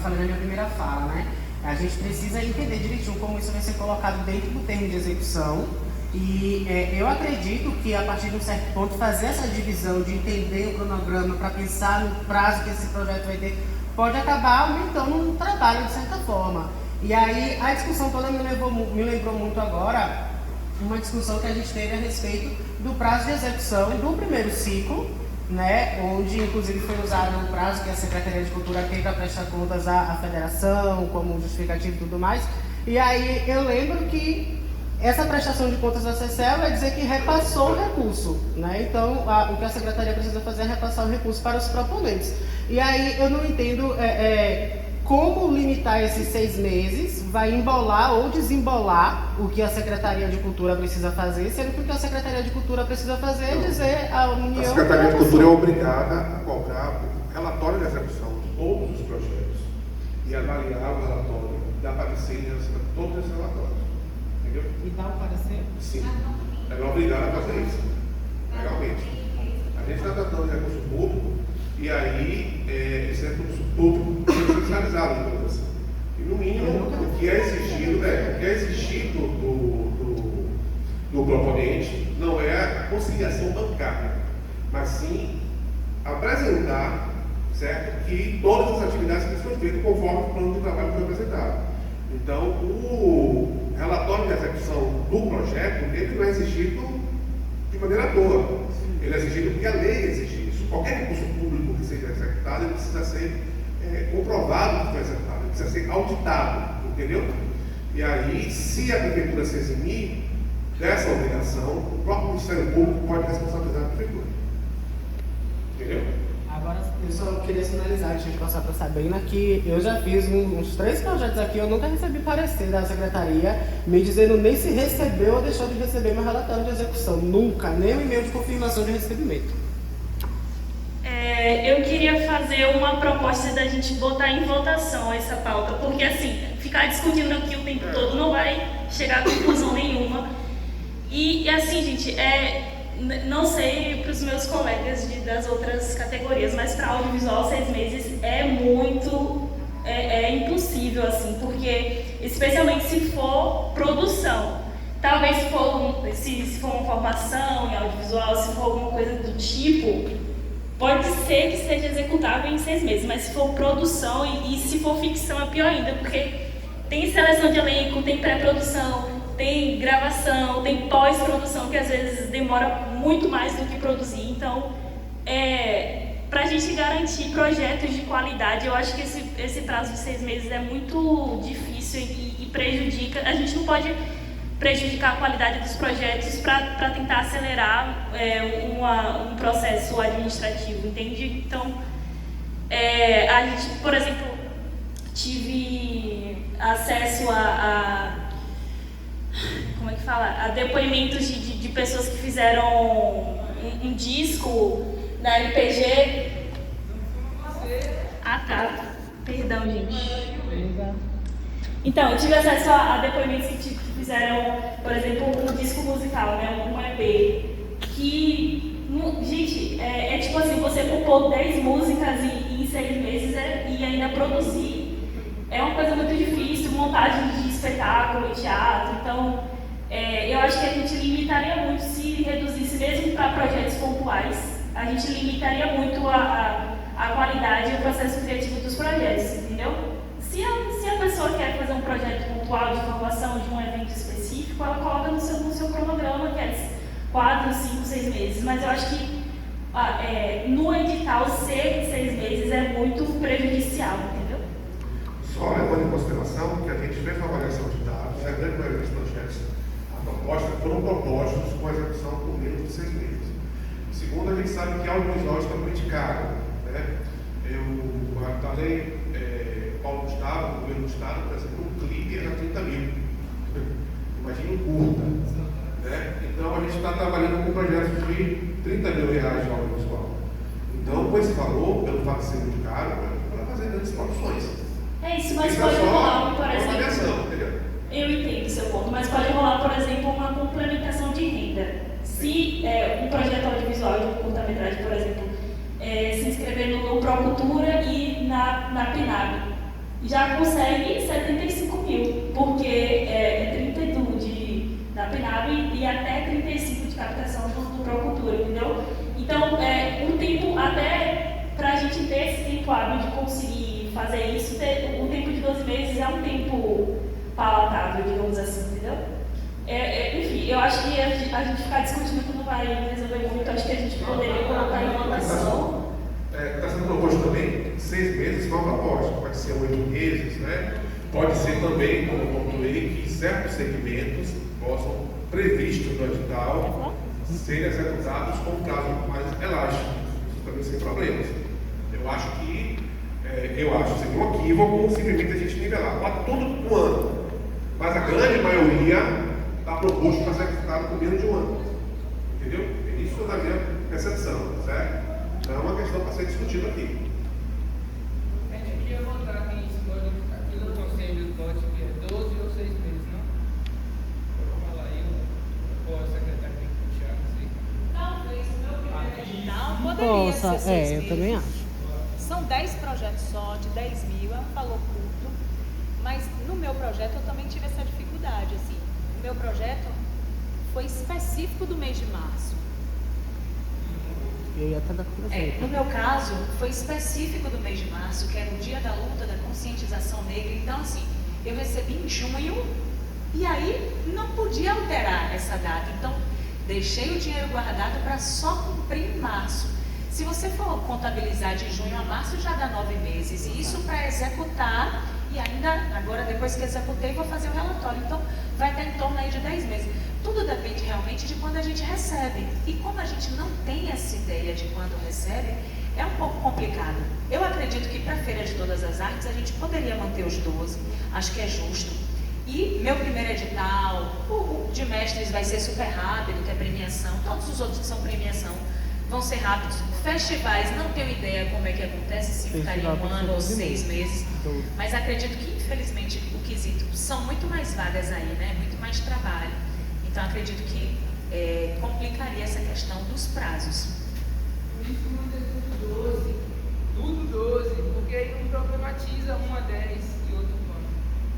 falei na minha primeira fala, né? A gente precisa entender direitinho como isso vai ser colocado dentro do termo de execução e eu acredito que a partir de um certo ponto fazer essa divisão de entender o cronograma para pensar no prazo que esse projeto vai ter pode acabar aumentando o trabalho de certa forma. E aí a discussão toda me lembrou muito agora uma discussão que a gente teve a respeito do prazo de execução do primeiro ciclo, né, onde inclusive foi usado o prazo que a Secretaria de Cultura tem para prestar contas à federação, como justificativo e tudo mais. E aí eu lembro que essa prestação de contas da CCL é dizer que repassou o recurso, né? Então o que a Secretaria precisa fazer é repassar o recurso para os proponentes. E aí eu não entendo como limitar esses 6 meses, vai embolar ou desembolar o que a Secretaria de Cultura precisa fazer, sendo que o que a Secretaria de Cultura precisa fazer é dizer à União... A Secretaria de Cultura é obrigada a cobrar o relatório de execução de todos os projetos e avaliar o relatório e dar parecer de todos esses relatórios. Entendeu? E dar o parecer? Sim. Ela é obrigada a fazer isso. Legalmente. A gente está tratando de recurso público e aí esse recurso público é fiscalizado, digamos assim. E no mínimo, o que é exigido do proponente não é a conciliação bancária, mas sim apresentar, certo, que todas as atividades que foram feitas conforme o plano de trabalho foi apresentado. Então, o relatório de execução do projeto, ele não é exigido de maneira à toa. Ele é exigido porque a lei exige isso. Qualquer recurso público que seja executado, ele precisa ser comprovado que foi executado, ele precisa ser auditado, entendeu? E aí, se a prefeitura se eximir dessa obrigação, o próprio Ministério Público pode responsabilizar a prefeitura. Entendeu? Agora, eu só queria sinalizar, antes de passar para a Sabrina, que eu já fiz uns 3 projetos aqui, eu nunca recebi parecer da secretaria me dizendo nem se recebeu ou deixou de receber meu relatório de execução. Nunca, nem um e-mail de confirmação de recebimento. Eu queria fazer uma proposta da gente botar em votação essa pauta, porque assim, ficar discutindo aqui o tempo todo não vai chegar a conclusão nenhuma. E assim, gente, não sei para os meus colegas das outras categorias, mas para audiovisual 6 meses é muito, impossível, assim, porque especialmente se for produção. Talvez se for uma formação em audiovisual, se for alguma coisa do tipo, pode ser que seja executável em 6 meses, mas se for produção e se for ficção é pior ainda, porque tem seleção de elenco, tem pré-produção, tem gravação, tem pós-produção, que às vezes demora muito mais do que produzir. Então, para a gente garantir projetos de qualidade, eu acho que esse prazo de 6 meses é muito difícil e prejudica. A gente não pode prejudicar a qualidade dos projetos para tentar acelerar um processo administrativo, entende? Então, a gente, por exemplo, tive acesso a depoimentos de pessoas que fizeram um disco na LPG. Ah, tá. Perdão, gente. Então, eu tive acesso a depoimentos que fizeram, por exemplo, um disco musical, né, um EP, que, gente, tipo assim, você compor 10 músicas em 6 meses e ainda produzir é uma coisa muito difícil, montagem de espetáculo, teatro. Então, eu acho que a gente limitaria muito se reduzisse, mesmo para projetos pontuais, a gente limitaria muito a qualidade e o processo criativo dos projetos, entendeu? Se a pessoa quer fazer um projeto pontual de formação de um evento específico, ela coloca no seu cronograma, que é 4, 5, 6 meses. Mas eu acho que no edital ser 6 meses é muito prejudicial, entendeu? Só levando em consideração que a gente fez uma avaliação de dados, a grande maioria dos projetos, foram propostos com execução por menos de 6 meses. Segundo, a gente sabe que audiovisual está muito caro, né? Eu falei, Paulo Gustavo, o governo do Estado, por exemplo, um clipe era 30 mil. Imagina um curta. Né? Então, a gente está trabalhando com projetos de 30 mil reais de audiovisual. Então, com esse valor, pelo fato de ser muito caro, para fazer grandes produções. Isso, mas pode rolar, por exemplo. Eu entendo o seu ponto, mas pode rolar, por exemplo, uma complementação de renda. Se um projeto audiovisual de curta-metragem, por exemplo, se inscrever no Procultura e na PNAB, já consegue 75 mil, porque é 32 da PNAB e até 35 de captação do Procultura, entendeu? Então, um tempo, até para a gente ter esse tempo hábil de conseguir fazer isso, um tempo de 12 meses é um tempo palatável, digamos assim, entendeu? Enfim, eu acho que a gente ficar discutindo que não vai resolver muito, acho que a gente poderia colocar em votação. Está sendo proposto também 6 meses com a proposta, pode ser 8 meses, né? Pode ser também, como eu pontuei, que certos segmentos possam, previstos no edital, serem executados com um prazo mais elástico, isso também sem problemas. Eu acho que seria um equívoco simplesmente a gente nivelar, para tudo um ano, mas a grande maioria está proposto para ser executado por menos de um ano, entendeu? Isso é da minha percepção, certo? Então é uma questão para ser discutida aqui. A gente queria votar quem escolhe aqui no conselho do voto, que é 12 ou 6 meses, não? Vou falar aí, ou a secretária tem que puxar, não sei. Talvez o meu não poderia ser 6 meses. Eu também acho. São 10 projetos só, de 10 mil, é um valor curto, mas no meu projeto eu também tive essa dificuldade, assim. O meu projeto foi específico do mês de março. Eu ia estar no meu caso, foi específico do mês de março, que era o dia da luta da conscientização negra. Então, assim, eu recebi em junho e aí não podia alterar essa data. Então, deixei o dinheiro guardado para só cumprir em março. Se você for contabilizar de junho a março, já dá 9 meses. E isso para executar, e ainda, agora depois que executei, vou fazer o relatório. Então, vai estar em torno aí de 10 meses. Tudo depende realmente de quando a gente recebe. E como a gente não tem essa ideia de quando recebe, é um pouco complicado. Eu acredito que para a Feira de Todas as Artes a gente poderia manter os 12, acho que é justo. E meu primeiro edital, o de mestres vai ser super rápido, que é premiação, todos os outros que são premiação vão ser rápidos. Festivais, não tenho ideia como é que acontece, se ficaria um ano ou 6 meses, mas acredito que infelizmente o quesito são muito mais vagas aí, né? Muito mais trabalho. Então acredito que complicaria essa questão dos prazos. Por isso tudo 12, porque aí não problematiza uma 10 e outro ano.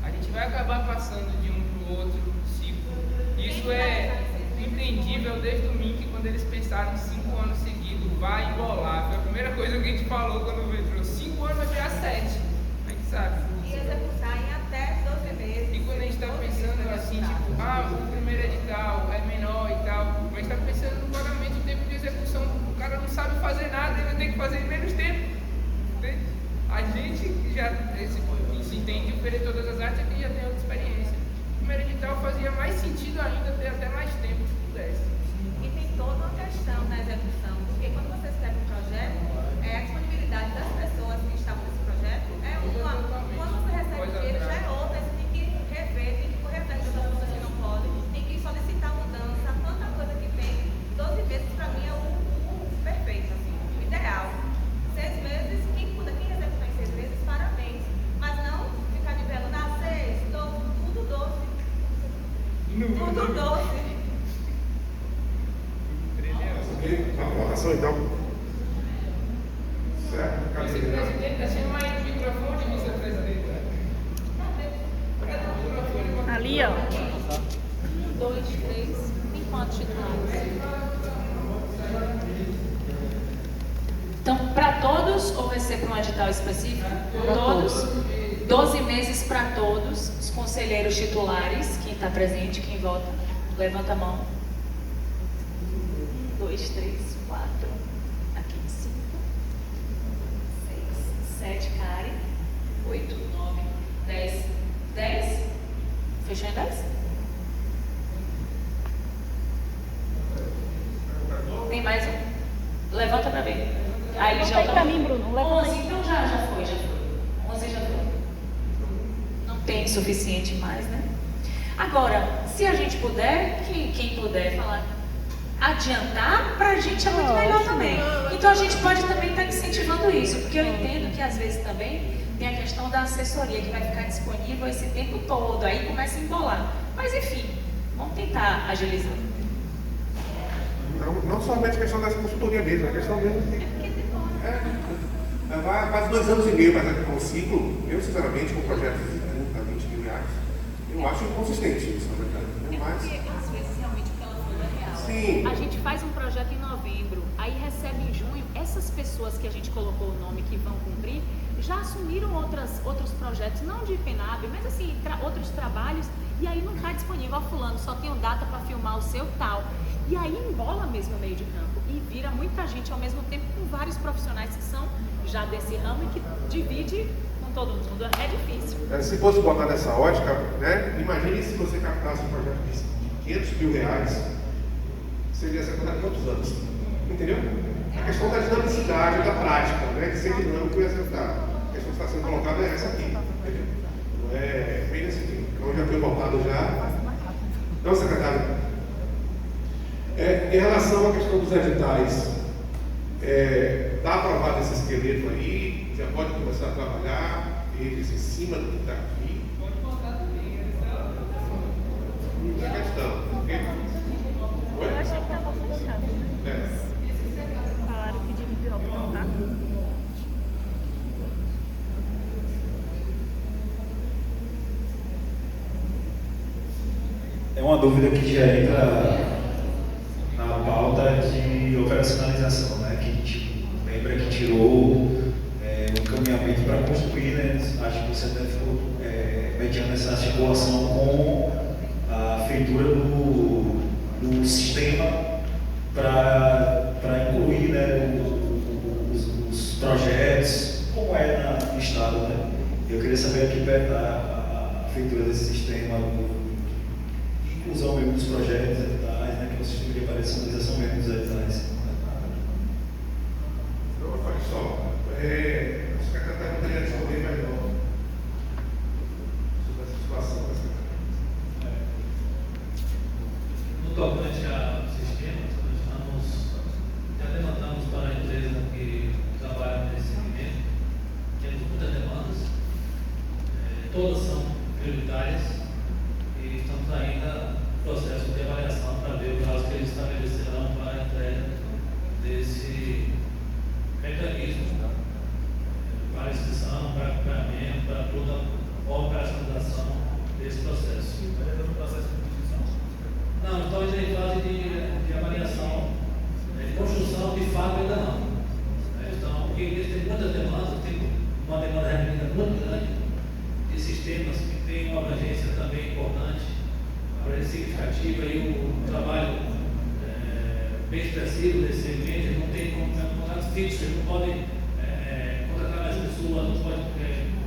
A gente vai acabar passando de um para o outro ciclo. Isso é entendível desde o MINC, quando eles pensaram em 5 anos seguidos, vai embolar. Foi a primeira coisa que a gente falou quando entrou. 5 anos vai virar 7, a gente sabe. E executar em até 12 meses. E quando a gente está pensando assim, tipo, o primeiro edital é menor e tal, mas a gente está pensando no pagamento do tempo de execução. O cara não sabe fazer nada, ele vai ter que fazer em menos tempo. A gente já se entende o Feira de Todas as Artes é que já tem outra experiência. O primeiro edital fazia mais sentido ainda ter até mais tempo se pudesse. E tem toda uma questão na execução, porque quando você escreve um projeto, a disponibilidade das pessoas que estavam nesse projeto é uma. Quando você recebe o dinheiro já é outra, você tem que rever, tem que correr atrás das pessoas que não podem, tem que solicitar mudança, tanta coisa que tem. 12 meses para mim é o perfeito, assim, o ideal. 6 meses, quem executar em 6 meses, parabéns. Mas não ficar nivelando 6, 12, tudo 12. Tudo 12. A votação então. Certo? Vice-presidente, chama aí o microfone, vice-presidente. Cadê o microfone? Ali, ó. 1, 2, 3, tem quantos titulares? Então, para todos ou vai ser para um edital específico? Todos. 12 meses para todos. Os conselheiros titulares, quem está presente, quem vota, levanta a mão. 1, 2, 3, 4. Aqui 5, 6, 7, Karen. 8, 9, 10. 10? Fechou em 10? Tem mais um? Levanta para ver. Aí ele já para mim, Bruno. 11, então já foi. 11 já foi. Não tem suficiente mais, né? Agora, se a gente puder, quem puder falar, adiantar, para a gente é muito melhor também. Então a gente pode também estar incentivando isso, porque eu entendo que às vezes também tem a questão da assessoria que vai ficar disponível esse tempo todo, aí começa a embolar. Mas enfim, vamos tentar agilizar. Não somente a questão dessa consultoria mesmo, a questão mesmo de... Vai quase 2 anos e meio para um ciclo. Eu, sinceramente, com projetos de 30 a 20 mil reais, eu acho inconsistente isso, na verdade. Porque às vezes realmente o que ela falou é real. Sim. A gente faz um projeto em novembro, aí recebe em junho, essas pessoas que a gente colocou o nome que vão cumprir, já assumiram outros projetos, não de PNAB, mas assim, outros trabalhos, e aí não está disponível. Ó, fulano, só tenho data para filmar o seu tal. E aí embola mesmo o meio de campo e vira muita gente ao mesmo tempo, com vários profissionais que são já desse ramo e que divide com todo mundo. É difícil. Se fosse botar nessa ótica, né? Imagine se você captasse um projeto de 500 mil reais, seria executado em quantos anos? Entendeu? A questão da dinamicidade, da prática, né? De ser dinâmico e executar. A questão que está sendo colocada é essa aqui. Entendeu? Não é bem nesse sentido. Eu já fui voltado já. Não, secretário. Em relação à questão dos editais, está aprovado esse esqueleto aí, já pode começar a trabalhar eles em cima do que está aqui. Pode voltar também, É a questão. Eu achei que estava fechado. Falaram que dividiu a opinião, tá? É uma dúvida que já entra na pauta de operacionalização, né? Que a gente lembra que tirou um encaminhamento para construir, né? Acho que você até ficou mediando essa articulação com a feitura do sistema para incluir, né, o projetos, como é no Estado, né? Eu queria saber aqui a feitura desse sistema, inclusão mesmo dos projetos editais, né? Que é um sistema de operacionalização mesmo dos editais. Olha só, a secretária poderia responder melhor sobre essa situação da secretária. No tocante a sistemas, nós já levantamos para a empresa que trabalha nesse segmento, temos muitas demandas, todas são prioritárias e estamos ainda no processo de avaliação para ver o prazo que eles estabelecerão para a entrega desse mecanismo para inscrição, para acompanhamento, para toda a operacionalização desse processo. Não, então ainda em fase de avaliação, de construção, de fato ainda não. Então, porque eles têm muitas demandas, tem uma demanda requerida muito grande de sistemas que têm uma abrangência também importante, uma abrangência significativa e o trabalho bem expressivo desse segmento, eles não tem contratos fixos, eles não podem contratar mais pessoas, não podem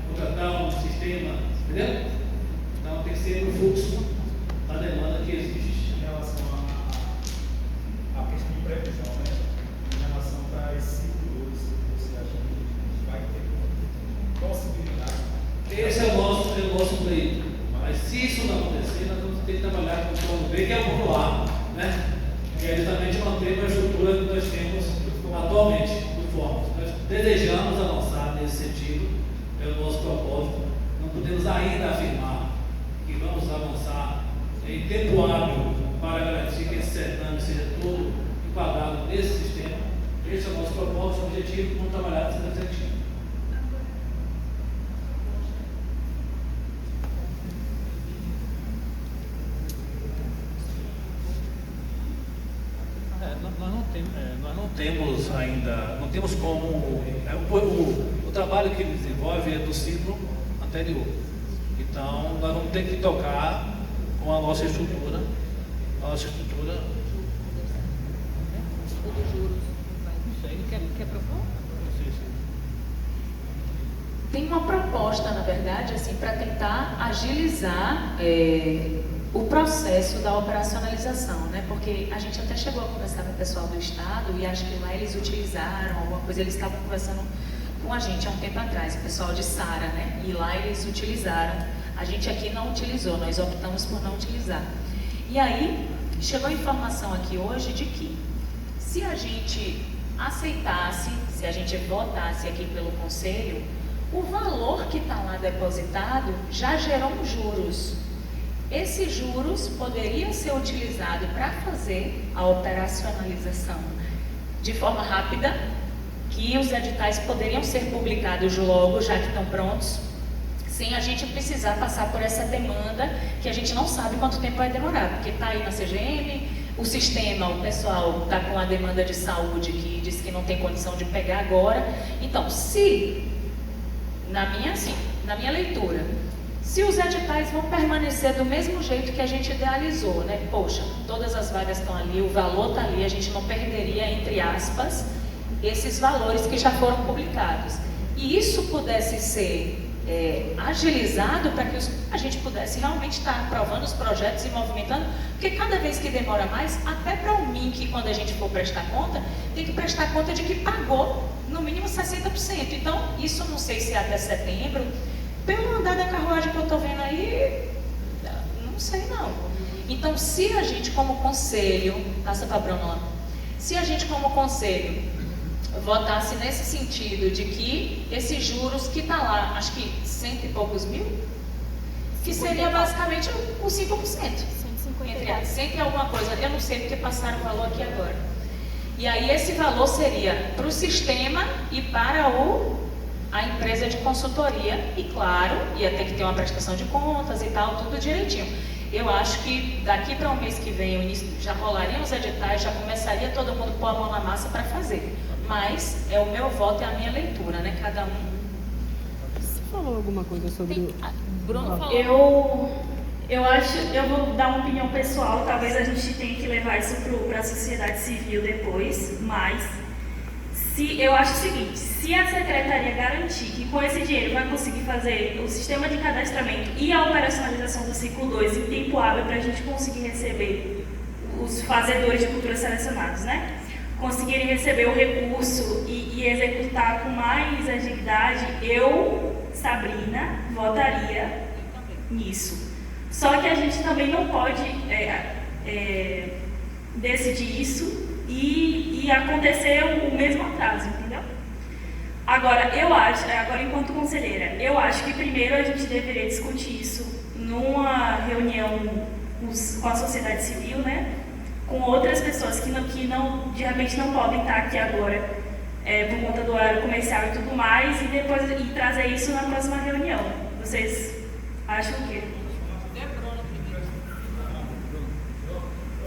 contratar um sistema, entendeu? Então tem que ser um fluxo da demanda que existe. Em relação à questão de previsão, né? Em relação para esses ciclos, você acha que vai ter possibilidade? Esse é o nosso pleito. Mas se isso não acontecer, nós vamos ter que trabalhar com o plano B, que é o plano A, né? Que é justamente manter a estrutura que nós temos atualmente, do Fórmula. Nós desejamos avançar nesse sentido, pelo nosso propósito. Não podemos ainda afirmar que vamos avançar em tempo hábil para garantir que esse certame seja todo enquadrado nesse sistema. Esse é o nosso propósito, objetivo, vamos trabalhar nesse sentido. Nós não temos ainda, não temos como, o trabalho que ele desenvolve é do ciclo anterior. Então, nós vamos ter que tocar com a nossa estrutura. Quer propor? Tem uma proposta, na verdade, assim, para tentar agilizar o processo da operacionalização, né? Porque a gente até chegou a conversar com o pessoal do Estado e acho que lá eles utilizaram alguma coisa, eles estavam conversando com a gente há um tempo atrás, o pessoal de Sara, né? E lá eles utilizaram, a gente aqui não utilizou, nós optamos por não utilizar. E aí, chegou a informação aqui hoje de que se a gente aceitasse, se a gente votasse aqui pelo Conselho, o valor que está lá depositado já gerou juros. Esses juros poderiam ser utilizados para fazer a operacionalização de forma rápida, que os editais poderiam ser publicados logo, já que estão prontos, sem a gente precisar passar por essa demanda, que a gente não sabe quanto tempo vai demorar, porque está aí na CGM, o sistema, o pessoal está com a demanda de saúde que diz que não tem condição de pegar agora. Então, se, na minha leitura, se os editais vão permanecer do mesmo jeito que a gente idealizou, né? Poxa, todas as vagas estão ali, o valor está ali, a gente não perderia, entre aspas, esses valores que já foram publicados. E isso pudesse ser agilizado para que a gente pudesse realmente estar aprovando os projetos e movimentando, porque cada vez que demora mais, até para o MINC, quando a gente for prestar conta, tem que prestar conta de que pagou no mínimo 60%. Então, isso não sei se é até setembro. Pelo andar da carruagem que eu estou vendo aí, não sei não. Então, se a gente como conselho, passa para a Bruna lá, se a gente como conselho votasse nesse sentido de que esses juros que está lá, acho que 100 e poucos mil, que seria basicamente o 5%. 100 e alguma coisa, eu não sei porque passaram o valor aqui agora. E aí esse valor seria para o sistema e para a empresa de consultoria, e claro, ia ter que ter uma prestação de contas e tal, tudo direitinho. Eu acho que daqui para o mês que vem, o início, já rolariam os editais, já começaria todo mundo pôr a mão na massa para fazer. Mas é o meu voto, é a minha leitura, né? Cada um. Você falou alguma coisa sobre... Bruno falou. Eu vou dar uma opinião pessoal, talvez a gente tenha que levar isso para a sociedade civil depois, mas eu acho o seguinte, se a secretaria garantir que com esse dinheiro vai conseguir fazer o sistema de cadastramento e a operacionalização do ciclo 2 em tempo hábil para a gente conseguir receber os fazedores de cultura selecionados, né? Conseguirem receber o recurso e executar com mais agilidade, eu, Sabrina, votaria nisso. Só que a gente também não pode decidir isso e acontecer o mesmo atraso, entendeu? Agora, enquanto conselheira, eu acho que primeiro a gente deveria discutir isso numa reunião com a sociedade civil, né? Com outras pessoas que de repente não podem estar aqui agora por conta do horário comercial e tudo mais, e depois trazer isso na próxima reunião. Vocês acham o quê? Eu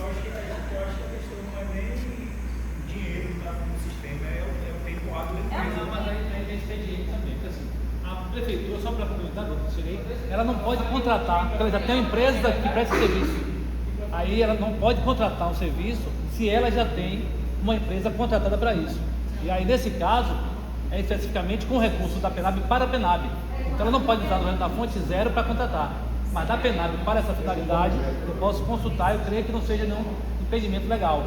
acho que a questão não é nem dinheiro que está no sistema, é o tempo hábil da empresa. Mas aí é expediente também, porque assim, a prefeitura, só para comentar, ela não pode contratar, porque ela já tem uma empresa que presta serviço. Aí ela não pode contratar um serviço se ela já tem uma empresa contratada para isso. E aí, nesse caso, é especificamente com recurso da PENAB para a PENAB. Então ela não pode usar do da fonte zero para contratar. Mas da PENAB para essa finalidade, eu posso consultar, eu creio que não seja nenhum impedimento legal.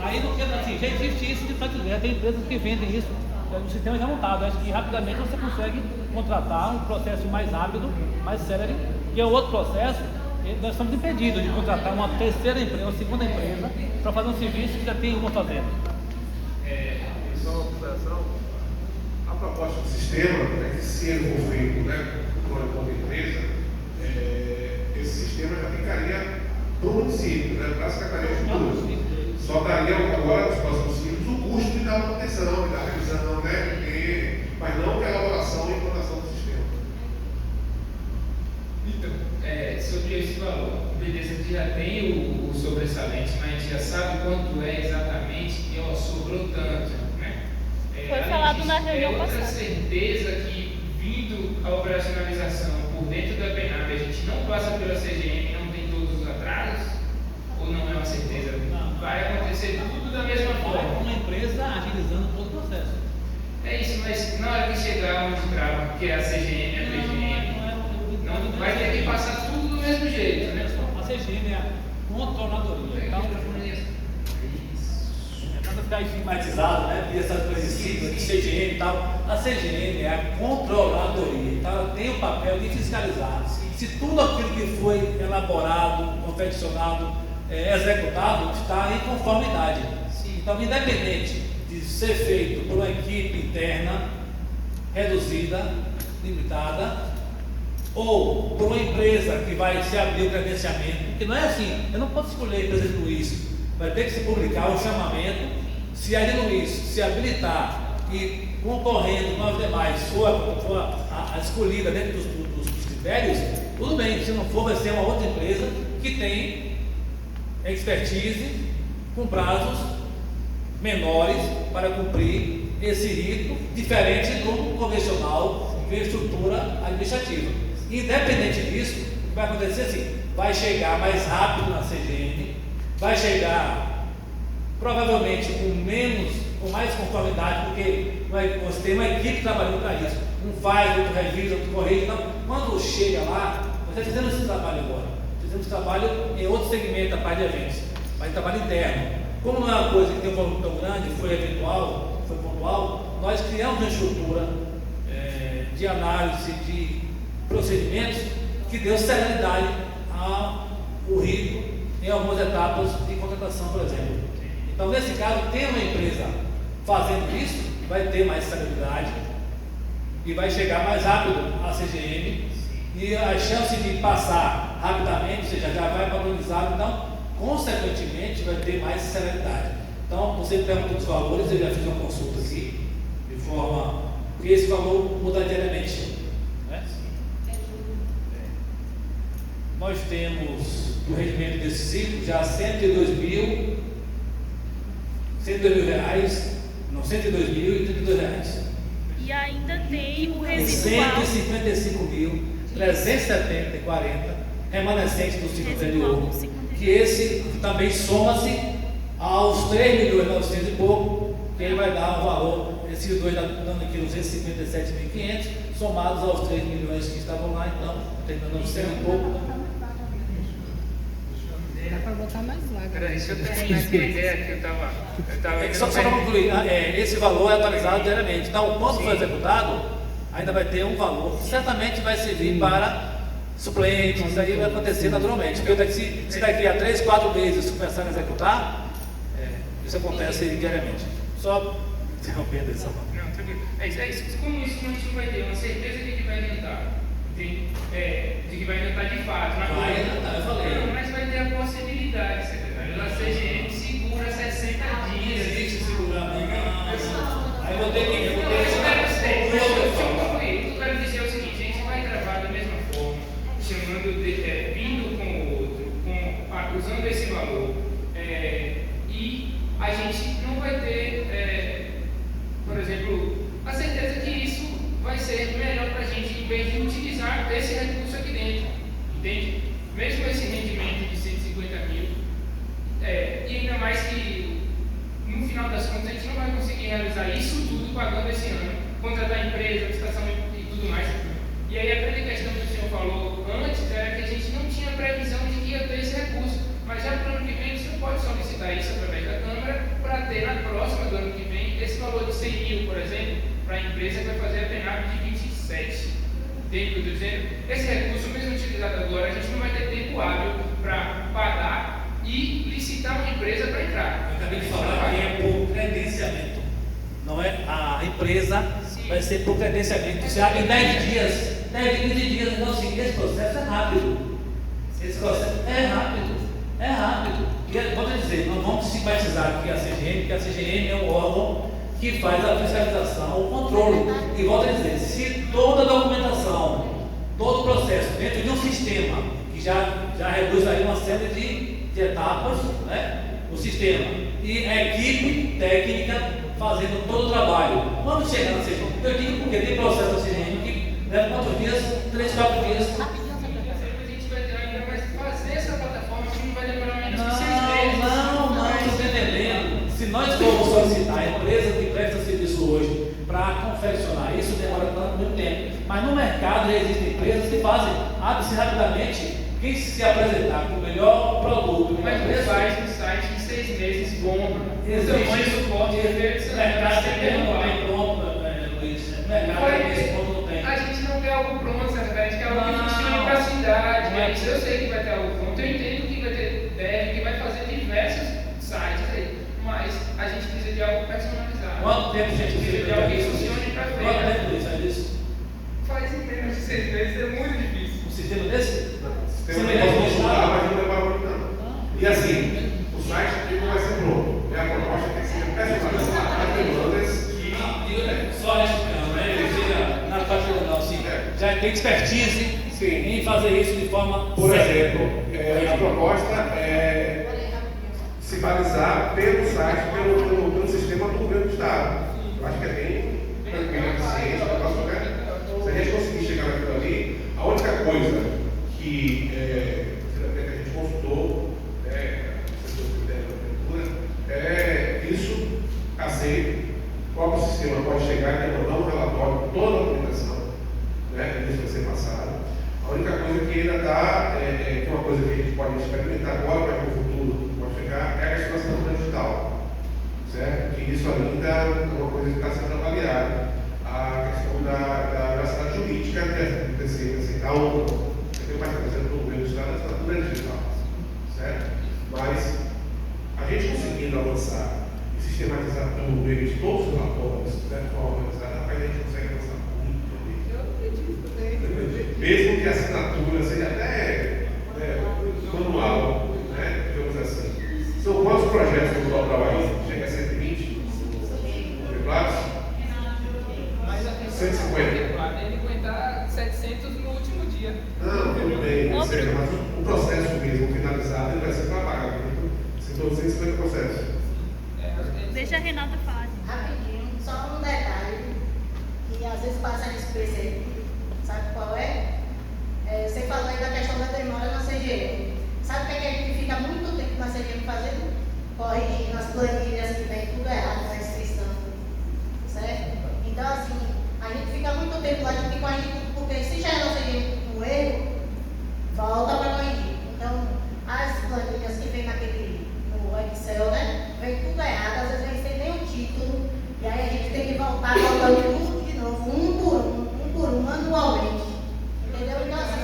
Aí não quer assim, já existe isso de fato, tem empresas que vendem isso, o sistema já montado. Acho que rapidamente você consegue contratar um processo mais rápido, mais célere, e é outro processo. Nós estamos impedidos de contratar uma terceira empresa, uma segunda empresa, para fazer um serviço que já tem uma fazenda. Só uma observação. A proposta do sistema é que, se ele for feito, por uma empresa, esse sistema já ficaria para o município, para a Secretaria de Cultura. Só daria agora, nos próximos ciclos, o custo da manutenção, da revisão, mas não que a elaboração e implantação do sistema. Então, sobre esse valor, beleza, a gente já tem o sobressalente, mas a gente já sabe quanto é exatamente e sobrou tanto, né? Foi falado na reunião passada. Outra certeza que, vindo a operacionalização por dentro da PENAB, a gente não passa pela CGM e não tem todos os atrasos? Ou não é uma certeza? Não. Vai acontecer tudo da mesma forma. Uma empresa agilizando todo o processo. É isso, mas na hora que chegar onde trava, que é a CGM, a PGM, não vai ter que passar tudo do mesmo jeito, né? A CGM é a controladoria. Então, para ficar estigmatizado, né? Via essa coisa de CGM e tal. A CGM é a controladoria. Então, ela tem o papel de fiscalizar se tudo aquilo que foi elaborado, confeccionado, executado, está em conformidade. Então, independente de ser feito por uma equipe interna reduzida, limitada, ou por uma empresa que vai se abrir o credenciamento, porque não é assim, eu não posso escolher a empresa de Luiz, vai ter que se publicar o chamamento, se a de Luiz se habilitar e concorrendo com as demais for a escolhida dentro dos critérios, tudo bem, se não for vai ser uma outra empresa que tem expertise com prazos menores para cumprir esse rito, diferente do convencional com estrutura administrativa. Independente disso, vai acontecer assim, vai chegar mais rápido na CGM, vai chegar provavelmente com mais conformidade, porque você tem uma equipe trabalhando para isso. Um faz, outro revisa, outro corrige. Então, quando chega lá, nós já fizemos esse trabalho agora. Fizemos trabalho em outro segmento da parte de eventos, mas trabalho interno. Como não é uma coisa que tem um volume tão grande, foi eventual, foi pontual, nós criamos uma estrutura de análise de procedimentos que deu celeridade ao rito em algumas etapas de contratação, por exemplo. Então, nesse caso, tem uma empresa fazendo isso, vai ter mais celeridade e vai chegar mais rápido à CGM e a chance de passar rapidamente, ou seja, já vai padronizado, então, consequentemente, vai ter mais celeridade. Então, você pergunta dos valores, eu já fiz uma consulta aqui, de forma que esse valor muda diariamente. Né? Nós temos, no rendimento desse ciclo, já R$102.032. E ainda tem o residual. R$155.370,40 remanescente do ciclo anterior, que esse também soma-se aos 3.900.000 e pouco que aí vai dar um valor, esses dois dando aqui os 257.500, somados aos 3 milhões que estavam lá, então, terminando sendo um pouco. Dá para botar mais vaga. Peraí, deixa eu terminar de ideia que eu estava. Só para concluir, esse valor é atualizado diariamente. Então, quando for executado, ainda vai ter um valor que certamente vai servir para suplentes, isso aí vai acontecer naturalmente. Porque se daqui a 3, 4 meses começarem a executar, isso acontece diariamente. Só interrompendo essa mão. Não, tranquilo. É isso. Como isso a gente não vai ter uma certeza de que vai adiantar, de que vai adiantar de fato. Vai adiantar, eu falei. Não, mas vai ter a possibilidade, secretário. A CGM segura 60 dias. Existe segurar, não. Aí vou ter que. Eu quero dizer o seguinte: a gente vai gravar da mesma forma, vindo com o outro, usando esse valor, e a gente não vai ter, por exemplo, a certeza que isso vai ser melhor para a gente, em vez de utilizar esse recurso aqui dentro, entende? Mesmo esse rendimento de 150 mil, e ainda mais que no final das contas a gente não vai conseguir realizar isso tudo pagando esse ano, contratar empresa, licitação e tudo mais. E aí a grande questão que o senhor falou antes era que a gente não tinha previsão de que ia ter esse recurso, mas já para o ano que vem você pode solicitar isso através da Câmara para ter na próxima do ano que vem esse valor de 100 mil, por exemplo, para a empresa que vai fazer a PENAP de 27. Entende o que eu estou dizendo? Esse recurso, mesmo utilizado agora, a gente não vai ter tempo hábil para pagar e licitar uma empresa para entrar. Eu acabei de falar que é por credenciamento. Não é a empresa, vai ser por credenciamento. Você abre em 10 dias, 10, 15 dias. Então, assim, esse processo é rápido. Esse processo é rápido. É rápido. E, vou dizer, não vamos simpatizar aqui a CGM, porque a CGM é um órgão que faz a fiscalização, o controle. E volto a dizer, se toda a documentação, todo o processo dentro de um sistema, que já reduz aí uma série de etapas, né? O sistema. E a equipe técnica fazendo todo o trabalho. Quando chegar na CGM, eu digo porque tem processo da CGM que leva quantos dias? 3, 4 dias. Não, entendendo. Se nós formos solicitar a empresa que presta serviço hoje para confeccionar isso, demora muito tempo. Mas no mercado já existem empresas que fazem, abre-se rapidamente, quem se apresentar com o melhor produto, mas não faz no site em 6 meses compra. Existe suporte de mercado tem pronto, Luiz. A gente não quer algo pronto, a gente quer algo que funcione para a cidade. Mas eu sei que vai ter algo pronto, eu entendo que vai ter dev, que vai fazer diversos sites aí. Mas a gente precisa de algo personalizado. Quanto tempo a gente precisa de algo que funcione para frente? Quanto tempo, Luiz, faz isso? Faz em menos de 6 meses, é muito difícil. Um sistema desse? Você pode consultar, mas não demora muito não. E assim, o site não vai ser pronto. A proposta tem que ser personalizada para demandas que... Só respirando, né? Ele fica na parte legal, sim. Já tem expertise em fazer isso de forma... Por exemplo, a proposta é se balizar pelo site, pelo sistema do governo do Estado. Eu acho que é bem tranquilo, eficiente, se a gente conseguir chegar naquilo ali, a única coisa que a gente consultou, isso aceito, qual o sistema pode chegar e demandar um relatório com toda a documentação, né? Isso vai ser passado. A única coisa que ainda está, que é uma coisa que a gente pode experimentar agora, mas no futuro pode chegar, é a assinatura digital, certo? Que isso ainda é uma coisa que está sendo avaliada. A questão da velocidade jurídica, aceitar você tem mais, por exemplo, no governo do Estado, a assinatura digital, certo? Mas a gente conseguindo avançar e sistematizar tudo, de todos os relatórios, de forma organizada, a gente consegue avançar muito ali. Mesmo que a assinatura seja até manual, né? Digamos assim. São quantos projetos no total aí? Chega a 120? Contemplados? 150. Tem que aguentar 700 no último dia. Não, tudo bem, mas o processo mesmo finalizado ele vai ser trabalho. Se todos 150 processos. Deixa a Renata falar. Rapidinho, só um detalhe que às vezes passa despercebido. Sabe qual é? Você falou aí da questão da demora na CGM. Sabe o que é que a gente fica muito tempo na CGM fazendo? Corrigindo as planilhas que vem tudo errado na inscrição. tempo lá, a gente tem que corrigir tudo, porque se já é nosso um erro, volta para corrigir. Então, as planilhas que vem no Excel, né? Vem tudo errado, às vezes vem sem nenhum título, e aí a gente tem que voltar colocando tudo de novo, um por um, manualmente. Entendeu? Então, assim,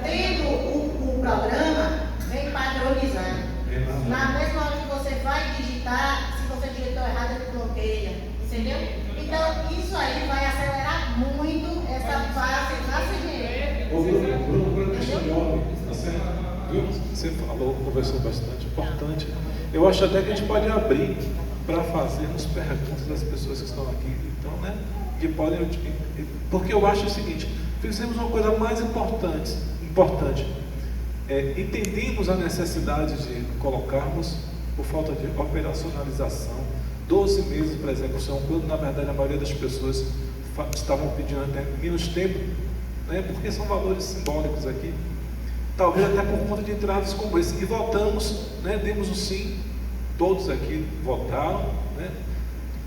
tendo o programa, vem padronizando. Na mesma hora que você vai digitar, se você digitou errado, ele bloqueia. Entendeu? Então, isso aí vai acelerar muito essa fase da CGE. Ô, Bruno, questão de ordem, tá certo? Viu? Você falou, conversou bastante, importante. Eu acho até que a gente pode abrir para fazermos perguntas das pessoas que estão aqui, então, né? Que podem, porque eu acho o seguinte, fizemos uma coisa mais importante. Entendemos a necessidade de colocarmos, por falta de operacionalização, 12 meses para execução, quando na verdade a maioria das pessoas estavam pedindo até menos tempo, né? Porque são valores simbólicos aqui, talvez até por conta de entraves como esse, e votamos, né? Demos o sim, todos aqui votaram, né?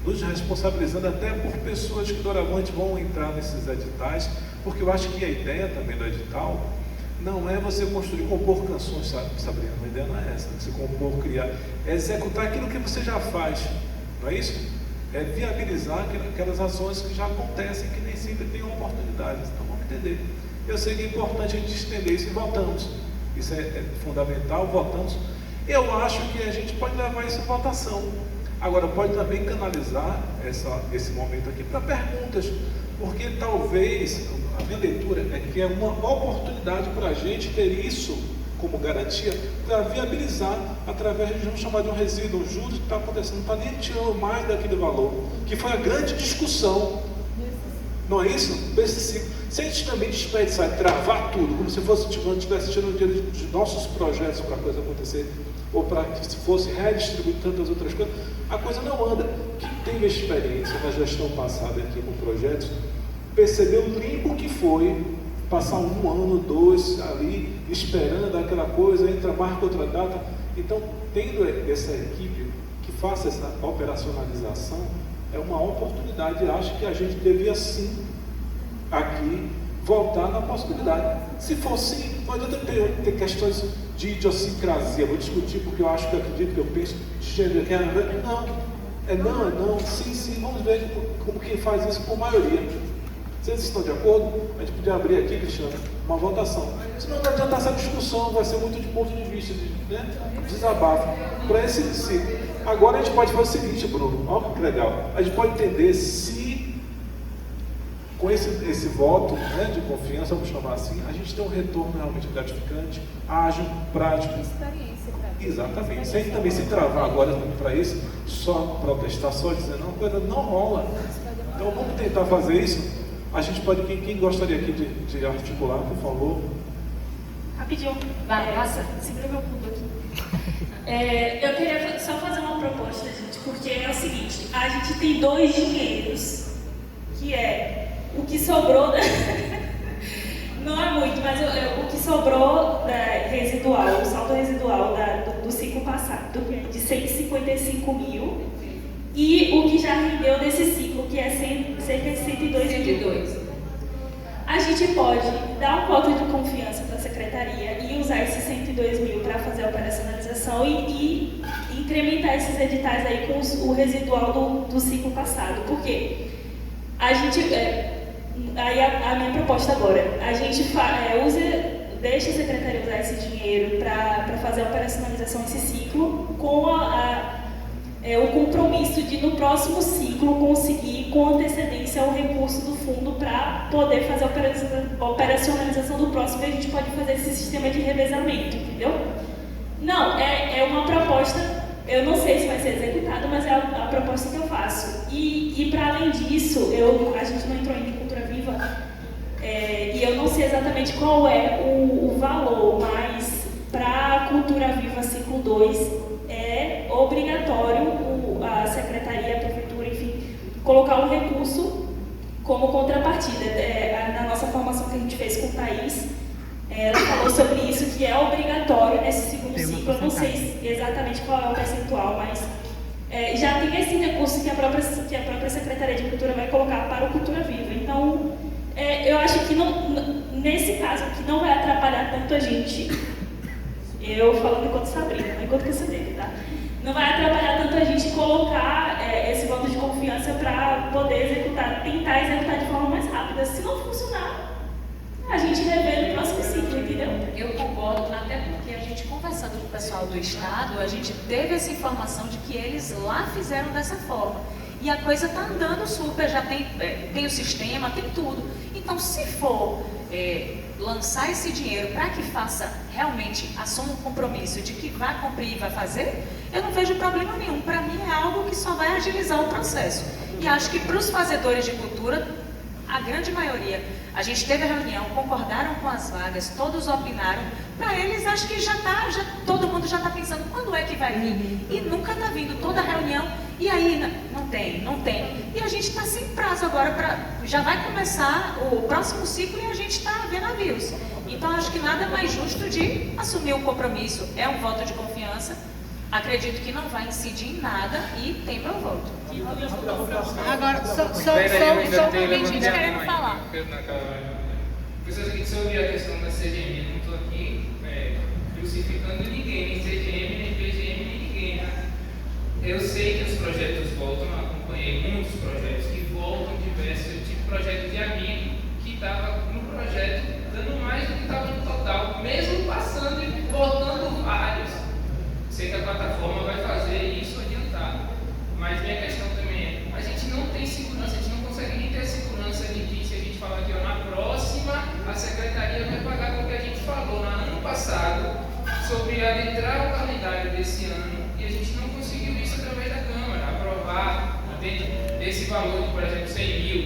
Nos responsabilizando até por pessoas que doravante vão entrar nesses editais, porque eu acho que a ideia também do edital não é você compor canções, Sabrina, a ideia não é essa, você compor, criar, é executar aquilo que você já faz, não é isso? É viabilizar aquelas ações que já acontecem, que nem sempre têm oportunidades, então vamos entender. Eu sei que é importante a gente estender isso e votamos, isso é fundamental, votamos. Eu acho que a gente pode levar isso em votação, agora pode também canalizar esse momento aqui para perguntas, porque talvez a minha leitura é que é uma oportunidade para a gente ter isso como garantia para viabilizar através de vamos chamar de um resíduo, um juros que está acontecendo, não está nem tirando mais daquele valor, que foi a grande discussão, não é isso? Desse ciclo. Se a gente também desperdiçar e travar tudo, como se fosse estivesse tirando dinheiro de nossos projetos para a coisa acontecer, ou para que se fosse redistribuir tantas outras coisas, a coisa não anda. Quem teve experiência na gestão passada aqui com projetos, percebeu o limbo que foi passar 1 ano, 2 ali, esperando aquela coisa, entra, marca outra data. Então, tendo essa equipe que faça essa operacionalização, é uma oportunidade. Acho que a gente devia sim, aqui, voltar na possibilidade. Se for sim, não adianta ter questões de idiosincrasia. Vou discutir porque eu acho que eu acredito, que eu penso, de gênero, que não, sim, vamos ver como quem faz isso por maioria. Vocês estão de acordo? A gente podia abrir aqui, Cristiano, uma votação. Senão não adianta essa discussão, vai ser muito de ponto de vista, desabafo. Para esse ciclo. Agora a gente pode fazer o seguinte, Bruno, olha que legal. A gente pode entender se, com esse voto, né, de confiança, vamos chamar assim, a gente tem um retorno realmente gratificante, ágil, prático. Experiência prática. Exatamente. Se a gente também se travar agora para isso, só protestar, só dizer não, a coisa não rola. Então vamos tentar fazer isso. A gente pode, quem gostaria aqui de articular, por favor? Rapidinho. Vai, passa. Segura meu ponto aqui. Eu queria só fazer uma proposta, gente, porque é o seguinte, a gente tem 2 dinheiros, que é o que sobrou, não é muito, mas o que sobrou residual, o saldo residual do ciclo passado, de 155 mil, e o que já rendeu desse ciclo, que é cerca de 102 mil. A gente pode dar um voto de confiança para a secretaria e usar esses 102 mil para fazer a operacionalização e incrementar esses editais aí com o residual do ciclo passado. Por quê? A gente, aí a minha proposta agora, a gente deixa a secretaria usar esse dinheiro para fazer a operacionalização desse ciclo com o compromisso de no próximo ciclo conseguir com antecedência o recurso do fundo para poder fazer a operacionalização do próximo, e a gente pode fazer esse sistema de revezamento, entendeu? Não, é uma proposta, eu não sei se vai ser executada, mas é a proposta que eu faço. E para além disso, a gente não entrou ainda em Cultura Viva, e eu não sei exatamente qual é o valor, mas para a Cultura Viva Ciclo 2, é obrigatório a secretaria, a prefeitura, enfim, colocar um recurso como contrapartida. Na nossa formação que a gente fez com o Thaís, ela falou sobre isso, que é obrigatório nesse segundo ciclo. Eu não sei exatamente qual é o percentual, mas já tem esse recurso que a própria Secretaria de Cultura vai colocar para o Cultura Viva. Então, Eu acho que nesse caso aqui não vai atrapalhar tanto a gente. Eu falando enquanto Sabrina, não enquanto conselheiro, tá? Não vai atrapalhar tanto a gente colocar esse voto de confiança para poder tentar executar de forma mais rápida. Se não funcionar, a gente revê no próximo ciclo, entendeu? Eu concordo, até porque a gente conversando com o pessoal do Estado, a gente teve essa informação de que eles lá fizeram dessa forma. E a coisa está andando super, já tem o sistema, tem tudo. Então, se for lançar esse dinheiro para que faça realmente, assuma um compromisso de que vai cumprir e vai fazer, eu não vejo problema nenhum. Para mim é algo que só vai agilizar o processo. E acho que para os fazedores de cultura, a grande maioria, a gente teve a reunião, concordaram com as vagas, todos opinaram. Para eles, acho que todo mundo já está pensando quando é que vai vir. E nunca está vindo toda a reunião. E aí, não tem. E a gente está sem prazo agora, já vai começar o próximo ciclo e a gente está vendo navios. Então, acho que nada mais justo de assumir um compromisso. É um voto de confiança. Acredito que não vai incidir em nada e tem meu voto. Agora, só um gente querendo falar. Sobre a questão da CGM, não estou aqui crucificando ninguém, nem CGM, nem PGM, nem ninguém. Eu sei que os projetos voltam, acompanhei muitos projetos que voltam diversos, eu tive projeto de amigo que estava no projeto dando mais do que estava no total, mesmo passando e botando vários. Sei que a plataforma vai fazer isso adiantar, mas minha questão também é, a gente não tem segurança, a gente não consegue nem ter segurança de que se a gente falar que na próxima a secretaria vai pagar com o que a gente falou no ano passado sobre adentrar o calendário desse ano e a gente não conseguiu isso através da Câmara, aprovar esse valor de, por exemplo, 100 mil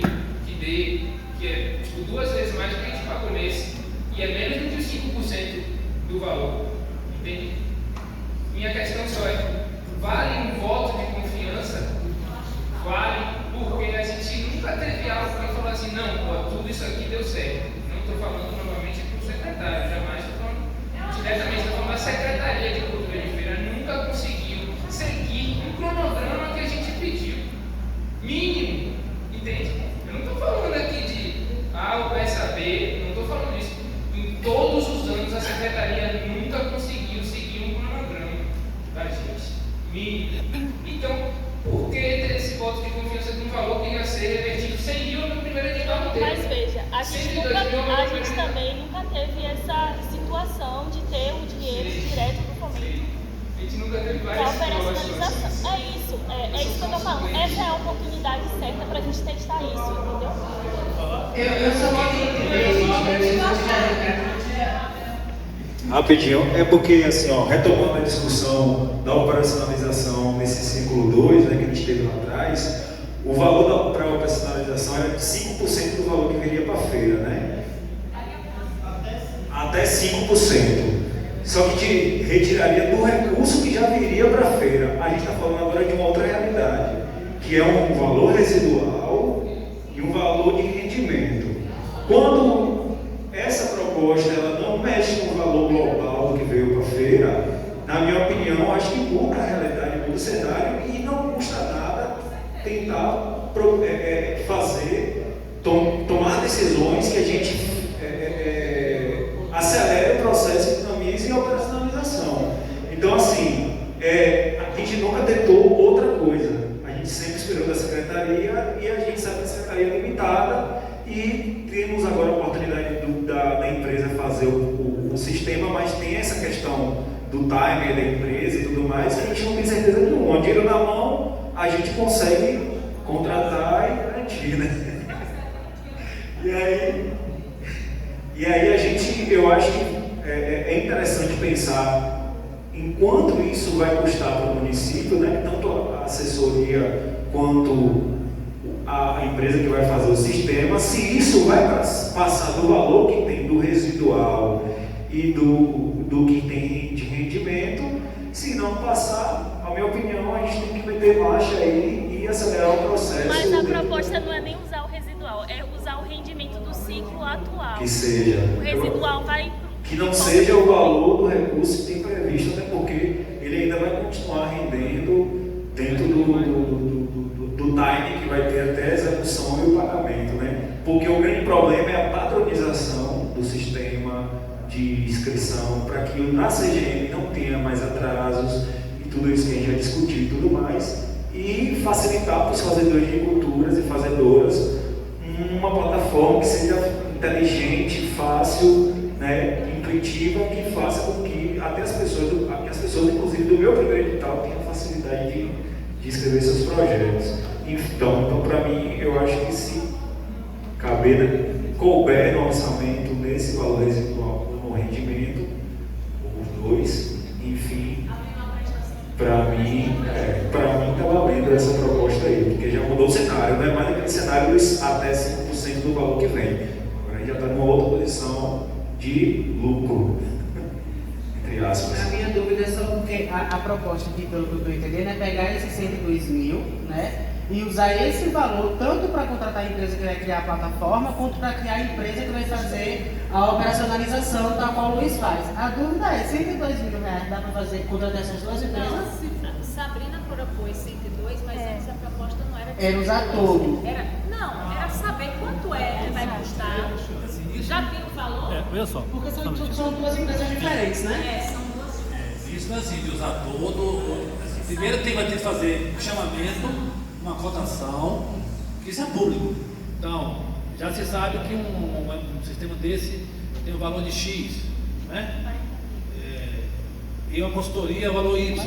que é tipo 2 vezes mais do que a gente pagou nesse e é menos do que 5% do valor, entende? Minha questão só é, vale um voto de confiança? Vale, porque a gente nunca teve algo que falou assim, não, pô, tudo isso aqui deu certo. Não estou falando novamente para o secretário, jamais estou falando diretamente, estou falando da Secretaria de Cultura de Feira, nunca conseguiu seguir um cronograma que a gente pediu. Mínimo, entende? Eu não estou falando aqui de, o PSAB, não estou falando isso. Em todos os anos a Secretaria nunca conseguiu seguir um cronograma da gente. Mínimo. Então, por que ter esse voto de confiança de um valor que ia ser revertido 100 mil no primeiro edital? Não teve. Mas veja, a gente também nunca teve essa situação de ter o dinheiro direto do fomento. A gente nunca teve várias operacionalização. É isso que eu estou falando. Essa é a oportunidade certa para a gente testar isso, entendeu? Eu só queria entender, Rapidinho, é porque, assim, retomando a discussão da operacionalização nesse ciclo 2, né, que a gente teve lá atrás, o valor da pré-operacionalização era de 5% do valor que viria para a feira, né? Até 5%. Só que retiraria do recurso que já viria para a feira. A gente está falando agora de uma outra realidade, que é um valor residual e um valor de rendimento. Quando essa proposta ela não mexe no valor global do que veio para a feira, na minha opinião, acho que muda a realidade, muda o cenário e não custa nada tentar tomar decisões que a gente acelere o processo de economias e operacionalização. Então, assim, a gente nunca tentou outra coisa. A gente sempre esperou da secretaria e a gente sabe que a secretaria é limitada e temos agora a oportunidade da empresa fazer o sistema, mas tem essa questão do timer da empresa e tudo mais, que a gente não tem certeza nenhuma. O dinheiro na mão, a gente consegue contratar e garantir, né? E aí a gente, eu acho que é interessante pensar em quanto isso vai custar para o município, né? Tanto a assessoria quanto a empresa que vai fazer o sistema, se isso vai passar do valor que tem do residual e do que tem de rendimento. Se não passar, a minha opinião, a gente tem que meter marcha aí e acelerar o processo. Mas a proposta não é nem usar o residual, é usar o rendimento do ciclo atual. Que seja. O residual vai... Que não seja o valor do recurso que tem previsto, até porque ele ainda vai continuar rendendo dentro do time que vai ter até a execução e o pagamento, né? Porque o grande problema CM não tenha mais atrasos e tudo isso que a gente já discutiu e tudo mais, e facilitar para os fazedores de culturas e fazedoras uma plataforma que seja inteligente, fácil, né, intuitiva, que faça com que até as pessoas, inclusive do meu primeiro edital, tenham facilidade de escrever seus projetos. Então para mim, eu acho que se couber no orçamento nesse valor residual no rendimento, os dois, enfim, para mim está valendo essa proposta aí, porque já mudou o cenário, não é mais aquele cenário até 5% do valor que vem. Agora a gente já está numa outra posição de lucro, entre aspas. A minha dúvida é só porque a proposta aqui, pelo que eu estou entendendo, é pegar esses 102 mil, né, e usar esse valor tanto para contratar a empresa que vai criar a plataforma, quanto para criar a empresa que vai fazer a operacionalização, tal qual o Luiz faz. A dúvida é, 102 mil reais dá para contratar essas duas empresas? Não, Sabrina propôs 102, mas antes a proposta não era de Era usar todo. Era saber quanto é que vai custar. Já tem o valor? Olha só. Porque são duas empresas diferentes, né? São duas diferentes. Isso não é assim, de usar todo. Primeiro vai ter que fazer um chamamento, uma cotação, que isso é público. Então, já se sabe que um sistema desse tem um valor de X, né? E uma consultoria é o valor Y.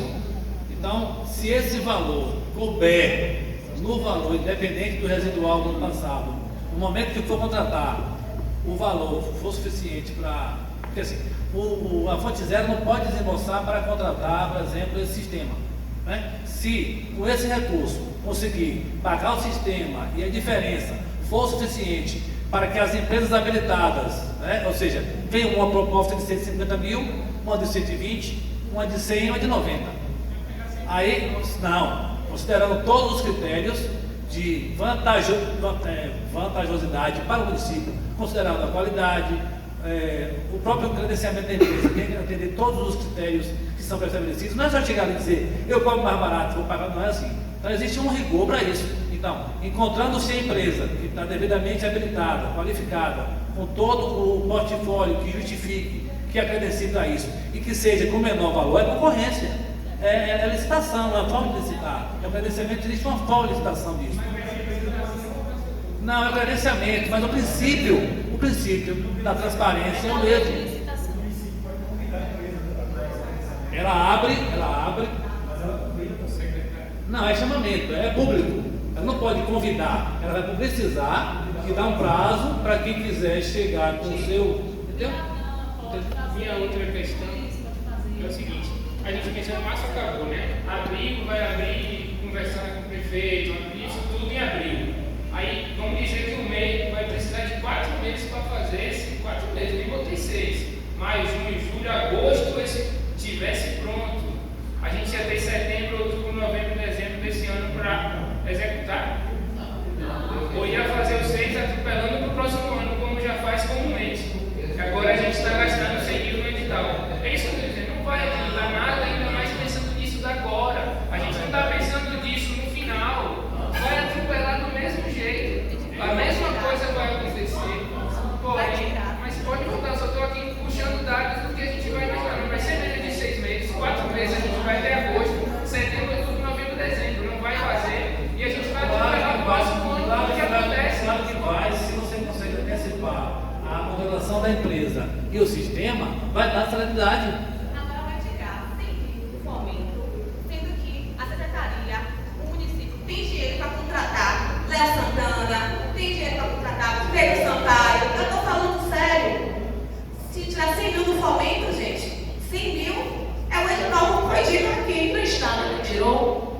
Então, se esse valor couber no valor independente do residual do ano passado, no momento que for contratar, o valor for suficiente para... Porque assim, a fonte zero não pode desembolsar para contratar, por exemplo, esse sistema, né? Se com esse recurso conseguir pagar o sistema e a diferença for suficiente para que as empresas habilitadas, né, ou seja, venha uma proposta de 150 mil, uma de 120, uma de 100 e uma de 90. Aí, não, considerando todos os critérios de vantajosidade para o município, considerando a qualidade, o próprio credenciamento da empresa tem que atender todos os critérios que são pré-estabelecidos. Não é só chegar ali e dizer, eu cobro mais barato, vou pagar, não é assim. Então existe um rigor para isso. Então, encontrando-se a empresa que está devidamente habilitada, qualificada, com todo o portfólio que justifique, que é credenciado a isso, e que seja com menor valor, é concorrência. É licitação, não é forma de licitar. É o credenciamento, existe uma forma de licitação disso. Não, é o credenciamento, mas o princípio da transparência é o mesmo. Ela abre. Não, é chamamento, é público. Ela não pode convidar, ela vai publicizar e dar um prazo para quem quiser chegar com o seu. Entendeu? Minha outra questão é o seguinte: a gente pensou, março acabou, né? Abril vai abrir, conversando com o prefeito, isso tudo em abril. Aí vamos dizer que o MEI vai precisar de 4 meses para fazer esse 4 meses, nem botei 6. Maio, junho, julho, agosto, esse tivesse pronto. A gente ia ter setembro, outubro, novembro, dezembro desse ano para executar. Ou ia fazer os 6 atropelando para o próximo ano, como já faz comumente. Agora a gente está gastando 100 mil no edital. É isso que eu estou dizendo, não vai adiantar nada, ainda mais pensando nisso da agora. A gente não está pensando nisso no final. Vai atropelar do mesmo jeito. A mesma coisa vai acontecer. Porém, mas pode voltar, só estou aqui puxando dados do que a gente vai imaginar. Não vai ser menos de 6 meses, 4 meses, a gente vai até agosto, setembro, outubro, novembro, dezembro. Não vai fazer. E a gente vai atropelar no próximo ano. O que acontece? Claro que vai, se você consegue antecipar a contratação da empresa e o sistema, vai dar celeridade. Agora vai tirar 100 mil do fomento, sendo que a secretaria, o município, tem dinheiro para contratar Léo Santana, tem dinheiro para contratar Pedro Sampaio. Eu estou falando sério. Se tirar 100 mil do fomento, gente, 100 mil é o edital que foi dito aqui no Estado, não tirou?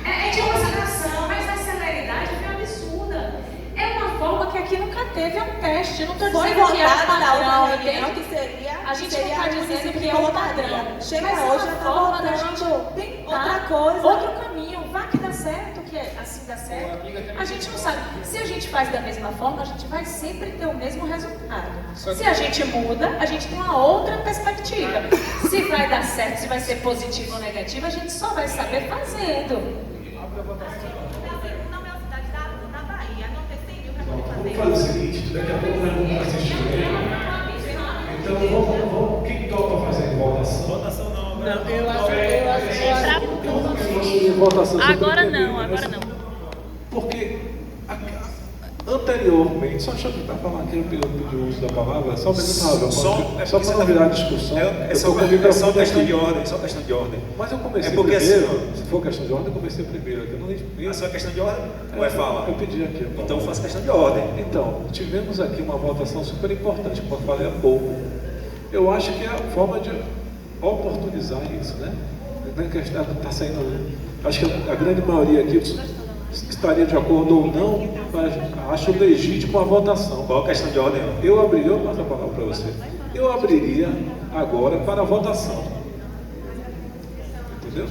É de uma sanação, mas a celeridade foi absurda. É uma forma que aqui nunca teve, é um teste. Eu não estou dizendo que é um padrão, entende? que seria, A gente seria não está dizendo que é um padrão. Chega Mas hoje, é já uma tá forma da voltando. gente tentar Outra coisa. outro caminho. Vá que dá certo, que é assim dá certo. A gente não sabe. Se a gente faz da mesma forma, a gente vai sempre ter o mesmo resultado. Se a gente muda, a gente tem uma outra perspectiva. Se vai dar certo, se vai ser positivo ou negativo, a gente só vai saber fazendo. Vamos fazer o seguinte, daqui a pouco nós vamos assistir. Então, vamos, quem topa fazer votação? Votação não, Não, eu acho Agora não. Porque anteriormente, só deixa eu tentar falar aqui, eu pedi o uso da palavra, só um minuto, Ravel, só para não virar discussão. É só questão de ordem, Mas eu comecei porque primeiro, assim, se for questão de ordem, eu comecei primeiro. Eu não é só questão de ordem? Ou é fala? Eu pedi aqui. Então eu faço questão de ordem. Então, tivemos aqui uma votação super importante, como eu falei há pouco. Eu acho que é a forma de oportunizar isso, né? Está saindo. Acho que a grande maioria aqui estaria de acordo ou não, mas acho legítimo a votação. Qual a questão de ordem? Eu passo a palavra para você. Eu abriria agora para a votação. Entendeu?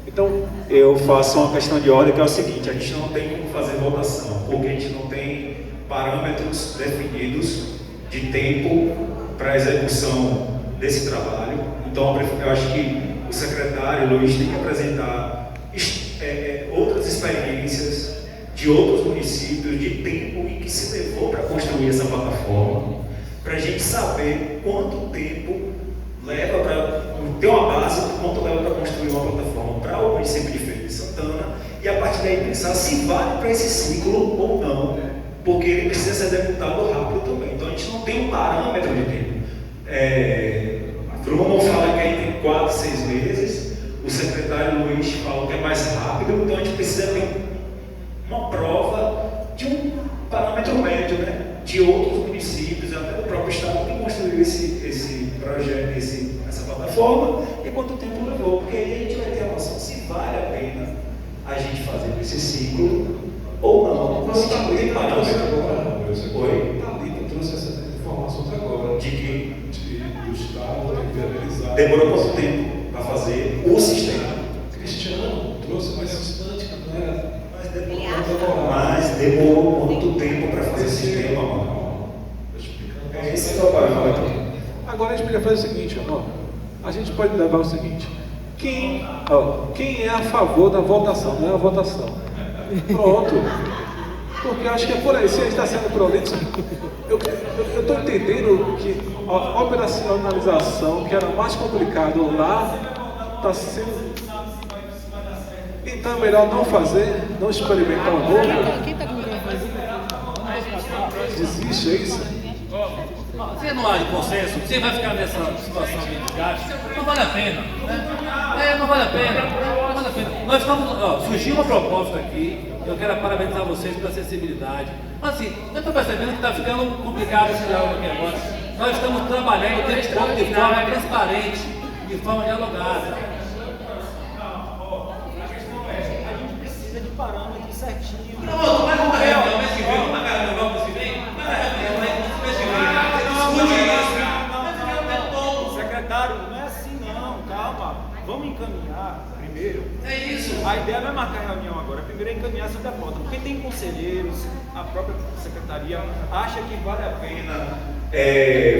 Então, eu faço uma questão de ordem que é o seguinte: a gente não tem como fazer votação, porque a gente não tem parâmetros definidos de tempo para a execução desse trabalho. Então, eu acho que o secretário Luiz tem que apresentar outras experiências de outros municípios, de tempo em que se levou para construir essa plataforma, para a gente saber quanto tempo leva para ter uma base de quanto leva para construir uma plataforma para o município de Feira de Santana, e a partir daí pensar se vale para esse ciclo ou não, porque ele precisa ser executado rápido também. Então a gente não tem um parâmetro de tempo. Bruno fala que aí tem 4, 6 meses, o secretário Luiz fala que é mais rápido, então a gente precisa ter uma prova de um parâmetro médio, né? De outros municípios, até do próprio estado que construiu esse projeto, essa plataforma, e quanto tempo levou, porque aí a gente vai ter a noção se vale a pena a gente fazer esse ciclo ou não. Então, Talita trouxe agora, Oi? Talita trouxe essas informações agora. De que? Do Estado, tem que viabilizar. Demorou quanto tempo para fazer o sistema? Cristiano trouxe mais distante, não era? Mas demorou quanto tempo para fazer o sistema, mano? Esse é o parâmetro. Agora a gente podia fazer o seguinte, ó. A gente pode levar o seguinte: quem é a favor da votação? Não é a votação. Pronto. Porque eu acho que é por aí. Se a gente está sendo prolixo, eu estou entendendo que a operacionalização, que era mais complicado lá, está sendo. Então é melhor não fazer, não experimentar o novo. Quem está com Desiste, é isso? Você não há de consenso, você vai ficar nessa situação de desgaste, não vale a pena, né? Não vale a pena. Nós estamos, surgiu uma proposta aqui, eu quero parabenizar vocês pela sensibilidade. Mas assim, eu estou percebendo que está ficando complicado esse diálogo aqui agora. Nós estamos trabalhando o tempo todo de forma transparente, de forma dialogada. Precisa de parâmetros certinhos. Pronto, mas uma reunião mês que vem, uma reunião mês que vem, Secretário, não é assim não, calma. Vamos encaminhar primeiro. É isso. A ideia não é marcar reunião agora, primeiro é encaminhar essa demanda. Porque tem conselheiros, a própria secretaria acha que vale a pena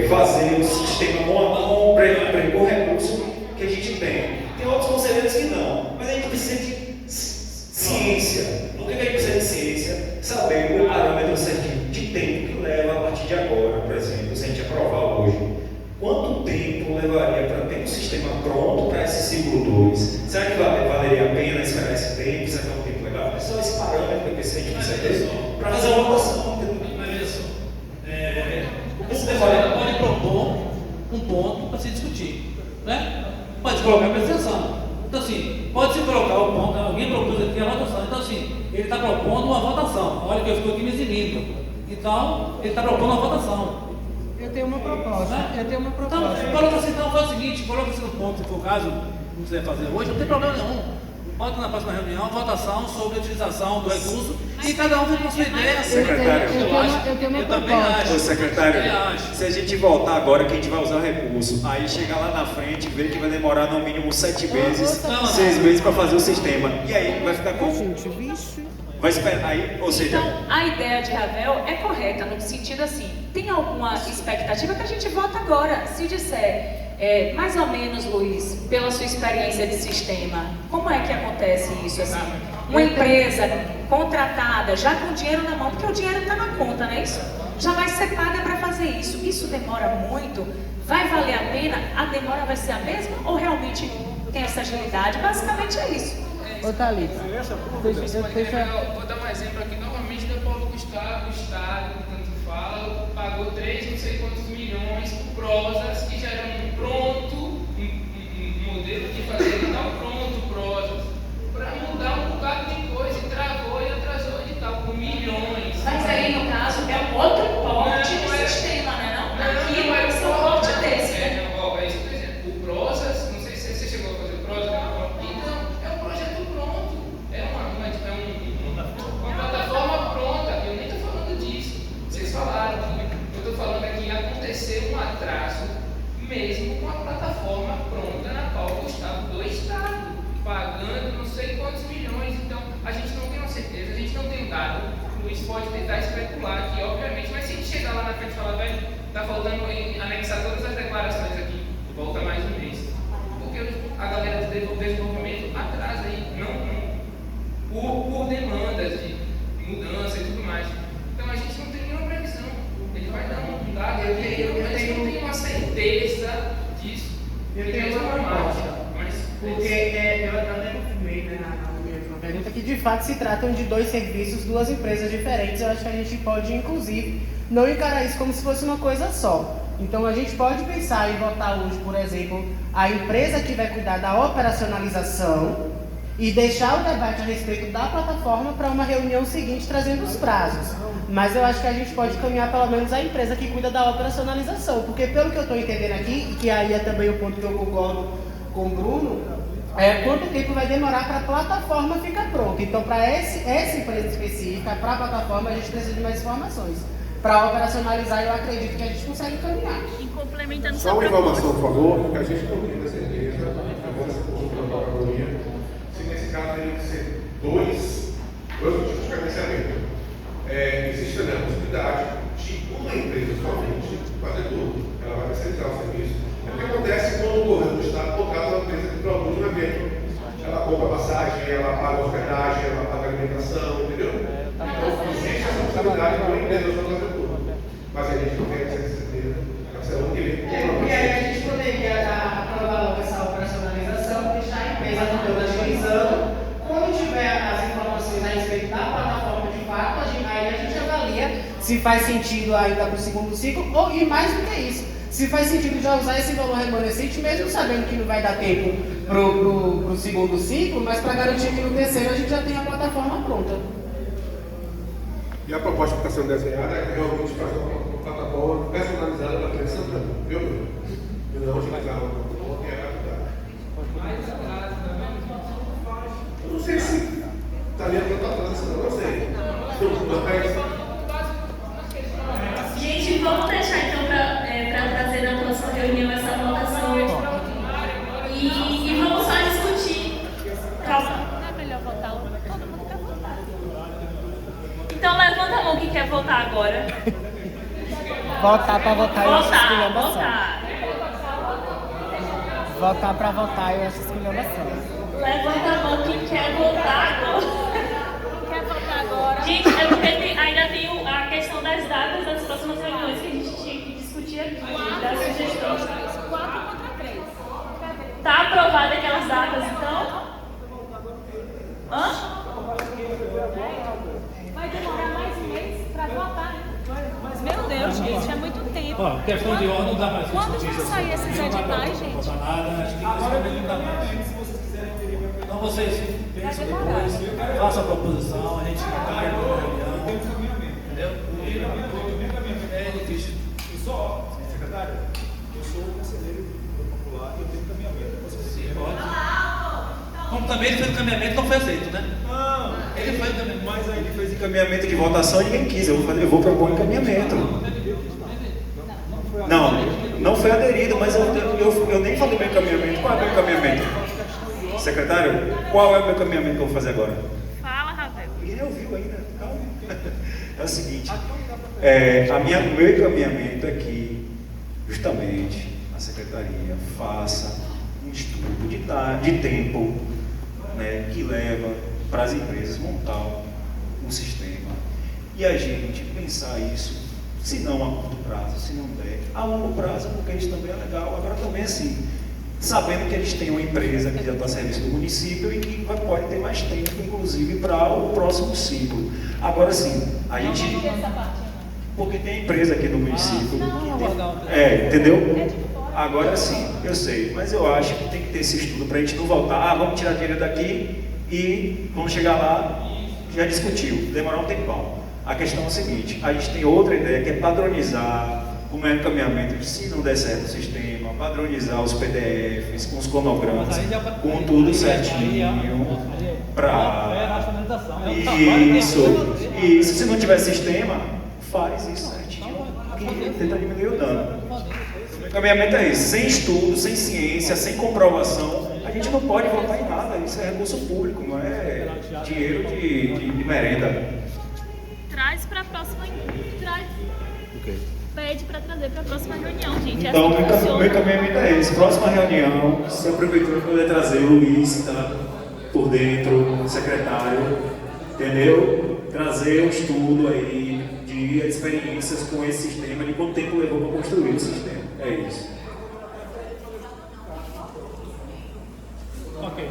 fazer o sistema com o recurso que a gente tem. Tem outros conselheiros que não, mas a gente precisa de ciência. No que a gente precisa de ciência? Saber o parâmetro certinho de tempo que leva a partir de agora, por exemplo, se a gente aprovar hoje. Quanto tempo levaria para ter um sistema pronto para esse ciclo 2? Será que valeria a pena esperar esse tempo? Será que é um tempo legal? É só esse parâmetro que a gente precisa ter para fazer uma votação. Você pode propor um ponto para se discutir, né? Pode colocar a apresentação. Então assim, pode se colocar o ponto, alguém propôs aqui a votação. Então assim, ele está propondo uma votação. Olha que eu estou aqui me exibindo. Então, ele está propondo uma votação. Eu tenho uma proposta. Então, coloca assim, então faz o seguinte, coloca assim no ponto, se for o caso, não quiser fazer hoje, não tem problema nenhum. Bota na próxima reunião, votação sobre a utilização do recurso e cada um tem a sua ideia. Secretário, eu tenho uma também proposta. acho. Ô, secretário, se a gente voltar agora que a gente vai usar o recurso, aí chegar lá na frente, ver que vai demorar no mínimo 7 meses, 6 meses para fazer o sistema. E aí vai ficar como? Vai esperar aí, ou seja... Então, a ideia de Ravel é correta, no sentido assim, tem alguma expectativa que a gente vota agora. Se disser, Mais ou menos, Luiz, pela sua experiência de sistema, como é que acontece isso? Assim, uma empresa contratada, já com dinheiro na mão, porque o dinheiro está na conta, não é isso? Já vai ser paga para fazer isso. Isso demora muito? Vai valer a pena? A demora vai ser a mesma ou realmente tem essa agilidade? Basicamente é isso. Ô, Thalita, Vou dar um exemplo aqui novamente do Paulo Gustavo, o Estado, que tanto fala, pagou 3 não sei quantos milhões por prosas que já era um modelo de fazer tal pronto prosas, para mudar um bocado de coisa, e travou e atrasou e tal, com milhões. Mas aí, no caso, é um outro porte de sistema, né? Aqui não é o seu porte desse, né? É isso que eu estou dizendo. O Prosas, não sei se você chegou a fazer o Prosas, então, é um projeto pronto. É uma plataforma pronta. Eu nem estou falando disso. Vocês falaram que eu estou falando aqui que aconteceu um atraso mesmo com a plataforma pronta na qual o Gustavo do Estado, pagando não sei quantos milhões. Então, a gente não tem uma certeza, a gente não tem um dado. O Luiz pode tentar especular aqui, obviamente, mas se a gente chegar lá na frente e falar, velho, está faltando anexar todas as declarações aqui, volta mais um mês. Porque a galera do desenvolvimento atrasa aí, por demandas de mudança e tudo mais. Então a gente não tem nenhuma previsão. Ele vai dar um dado, a gente não tem uma certeza disso. Eu tenho uma proposta, porque eu até confirmei, né, na minha última pergunta, que de fato se tratam de 2 serviços, 2 empresas diferentes. Eu acho que a gente pode, inclusive, não encarar isso como se fosse uma coisa só. Então a gente pode pensar em botar hoje, por exemplo, a empresa que vai cuidar da operacionalização e deixar o debate a respeito da plataforma para uma reunião seguinte trazendo os prazos. Mas eu acho que a gente pode caminhar pelo menos a empresa que cuida da operacionalização, porque pelo que eu estou entendendo aqui, e que aí é também o ponto que eu concordo com o Bruno, quanto tempo vai demorar para a plataforma ficar pronta. Então, para essa empresa específica, para a plataforma, a gente precisa de mais informações. Para operacionalizar, eu acredito que a gente consegue caminhar. E complementando só uma informação, por favor, que a gente não tem certeza, eu vou nessa consulta da Procuradoria, se nesse caso teria que ser dois tipos de credenciamento. Existe também a possibilidade de uma empresa somente fazer tudo, ela vai terceirizar o serviço. O que acontece quando o governo do Estado contrata uma empresa que produz um evento? Ela compra passagem, ela paga hospedagem, ela paga alimentação, entendeu? Então, existe essa possibilidade de uma empresa só fazer tudo. Mas a gente não tem essa certeza. Vai ser o ano que vem. Porque aí a gente poderia aprovar logo essa operacionalização, deixar a empresa toda agilizando. Quando tiver as informações a respeito da plataforma de fato, aí a gente avalia se faz sentido ainda para o segundo ciclo, e mais do que isso, se faz sentido já usar esse valor remanescente, mesmo sabendo que não vai dar tempo para o segundo ciclo, mas para garantir que no terceiro a gente já tem a plataforma pronta. E a proposta que está sendo desenhada é realmente fazer uma plataforma personalizada para a Feira de Santana, viu, Bruno? E não utilizar uma plataforma que é adaptada. Eu não sei se está ali a plataforma, eu não sei. Gente, vamos deixar então para trazer na próxima reunião essa votação. E vamos só discutir. Calma. Não é melhor votar um? Todo mundo quer votar. Então levanta a mão que quer votar agora. Votar para votar, eu acho esculhambação. Votar. Votar para votar, eu acho esculhambação. Levanta a mão que quer votar agora. Quer votar agora? Gente, é porque ainda tem a questão das datas das próximas reuniões que a gente tinha que discutir aqui, das sugestões. 4 contra 3. Tá aprovada aquelas datas, então? Hã? Vai demorar mais um mês para votar, né? Mas, meu Deus, gente, é muito tempo. Ó, questão de ordem não dá mais. Quando vai sair esses editais, gente? Acho que não dá mais. Então vocês pensam depois, façam a proposição, a gente cai na reunião. Entendeu? É difícil. E só, secretário, eu sou conselheiro popular e eu tenho encaminhamento. Sim, pode. Como também ele fez encaminhamento, não foi aceito, né? Não, ele fez encaminhamento. Mas aí ele fez encaminhamento de votação e ninguém quis. Eu vou propor encaminhamento. Não foi aderido, mas eu nem falei meu encaminhamento. Qual é o meu encaminhamento? Secretário, qual é o meu encaminhamento que eu vou fazer agora? Fala, Ravel. Ninguém ouviu ainda, calma. É o seguinte, o meu encaminhamento é que, justamente, a Secretaria secretaria faça um estudo de tempo, né, que leva para as empresas montar um sistema e a gente pensar isso, se não a curto prazo, se não der, a longo prazo, porque isso também é legal. Agora também assim, sabendo que eles têm uma empresa que já está a serviço do município e que pode ter mais tempo, inclusive, para o próximo ciclo. Agora sim, a gente... Porque tem empresa aqui no município. Entendeu? Agora sim, eu sei, mas eu acho que tem que ter esse estudo para a gente não voltar, vamos tirar dinheiro daqui e vamos chegar lá, já discutiu, demorar um tempão. A questão é o seguinte, a gente tem outra ideia que é padronizar como é o encaminhamento, se não der certo o sistema, padronizar os PDFs com os cronogramas, com tudo certinho, para... Isso, se não tiver sistema, faz isso certinho, e tenta diminuir o dano. O encaminhamento é esse, sem estudo, sem ciência, sem comprovação, a gente não pode votar em nada, isso é recurso público, não é dinheiro de merenda. Traz para a próxima. Pede para trazer para a próxima reunião, gente. Então, o meu encaminhamento é esse. Próxima reunião, se a prefeitura puder trazer o Luiz, que está por dentro, secretário, entendeu? Trazer um estudo aí de experiências com esse sistema, de quanto tempo levou para construir o sistema. É isso. Ok.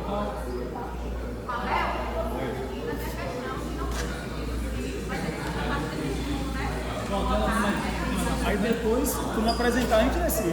Aí depois, quando apresentar, a gente decide.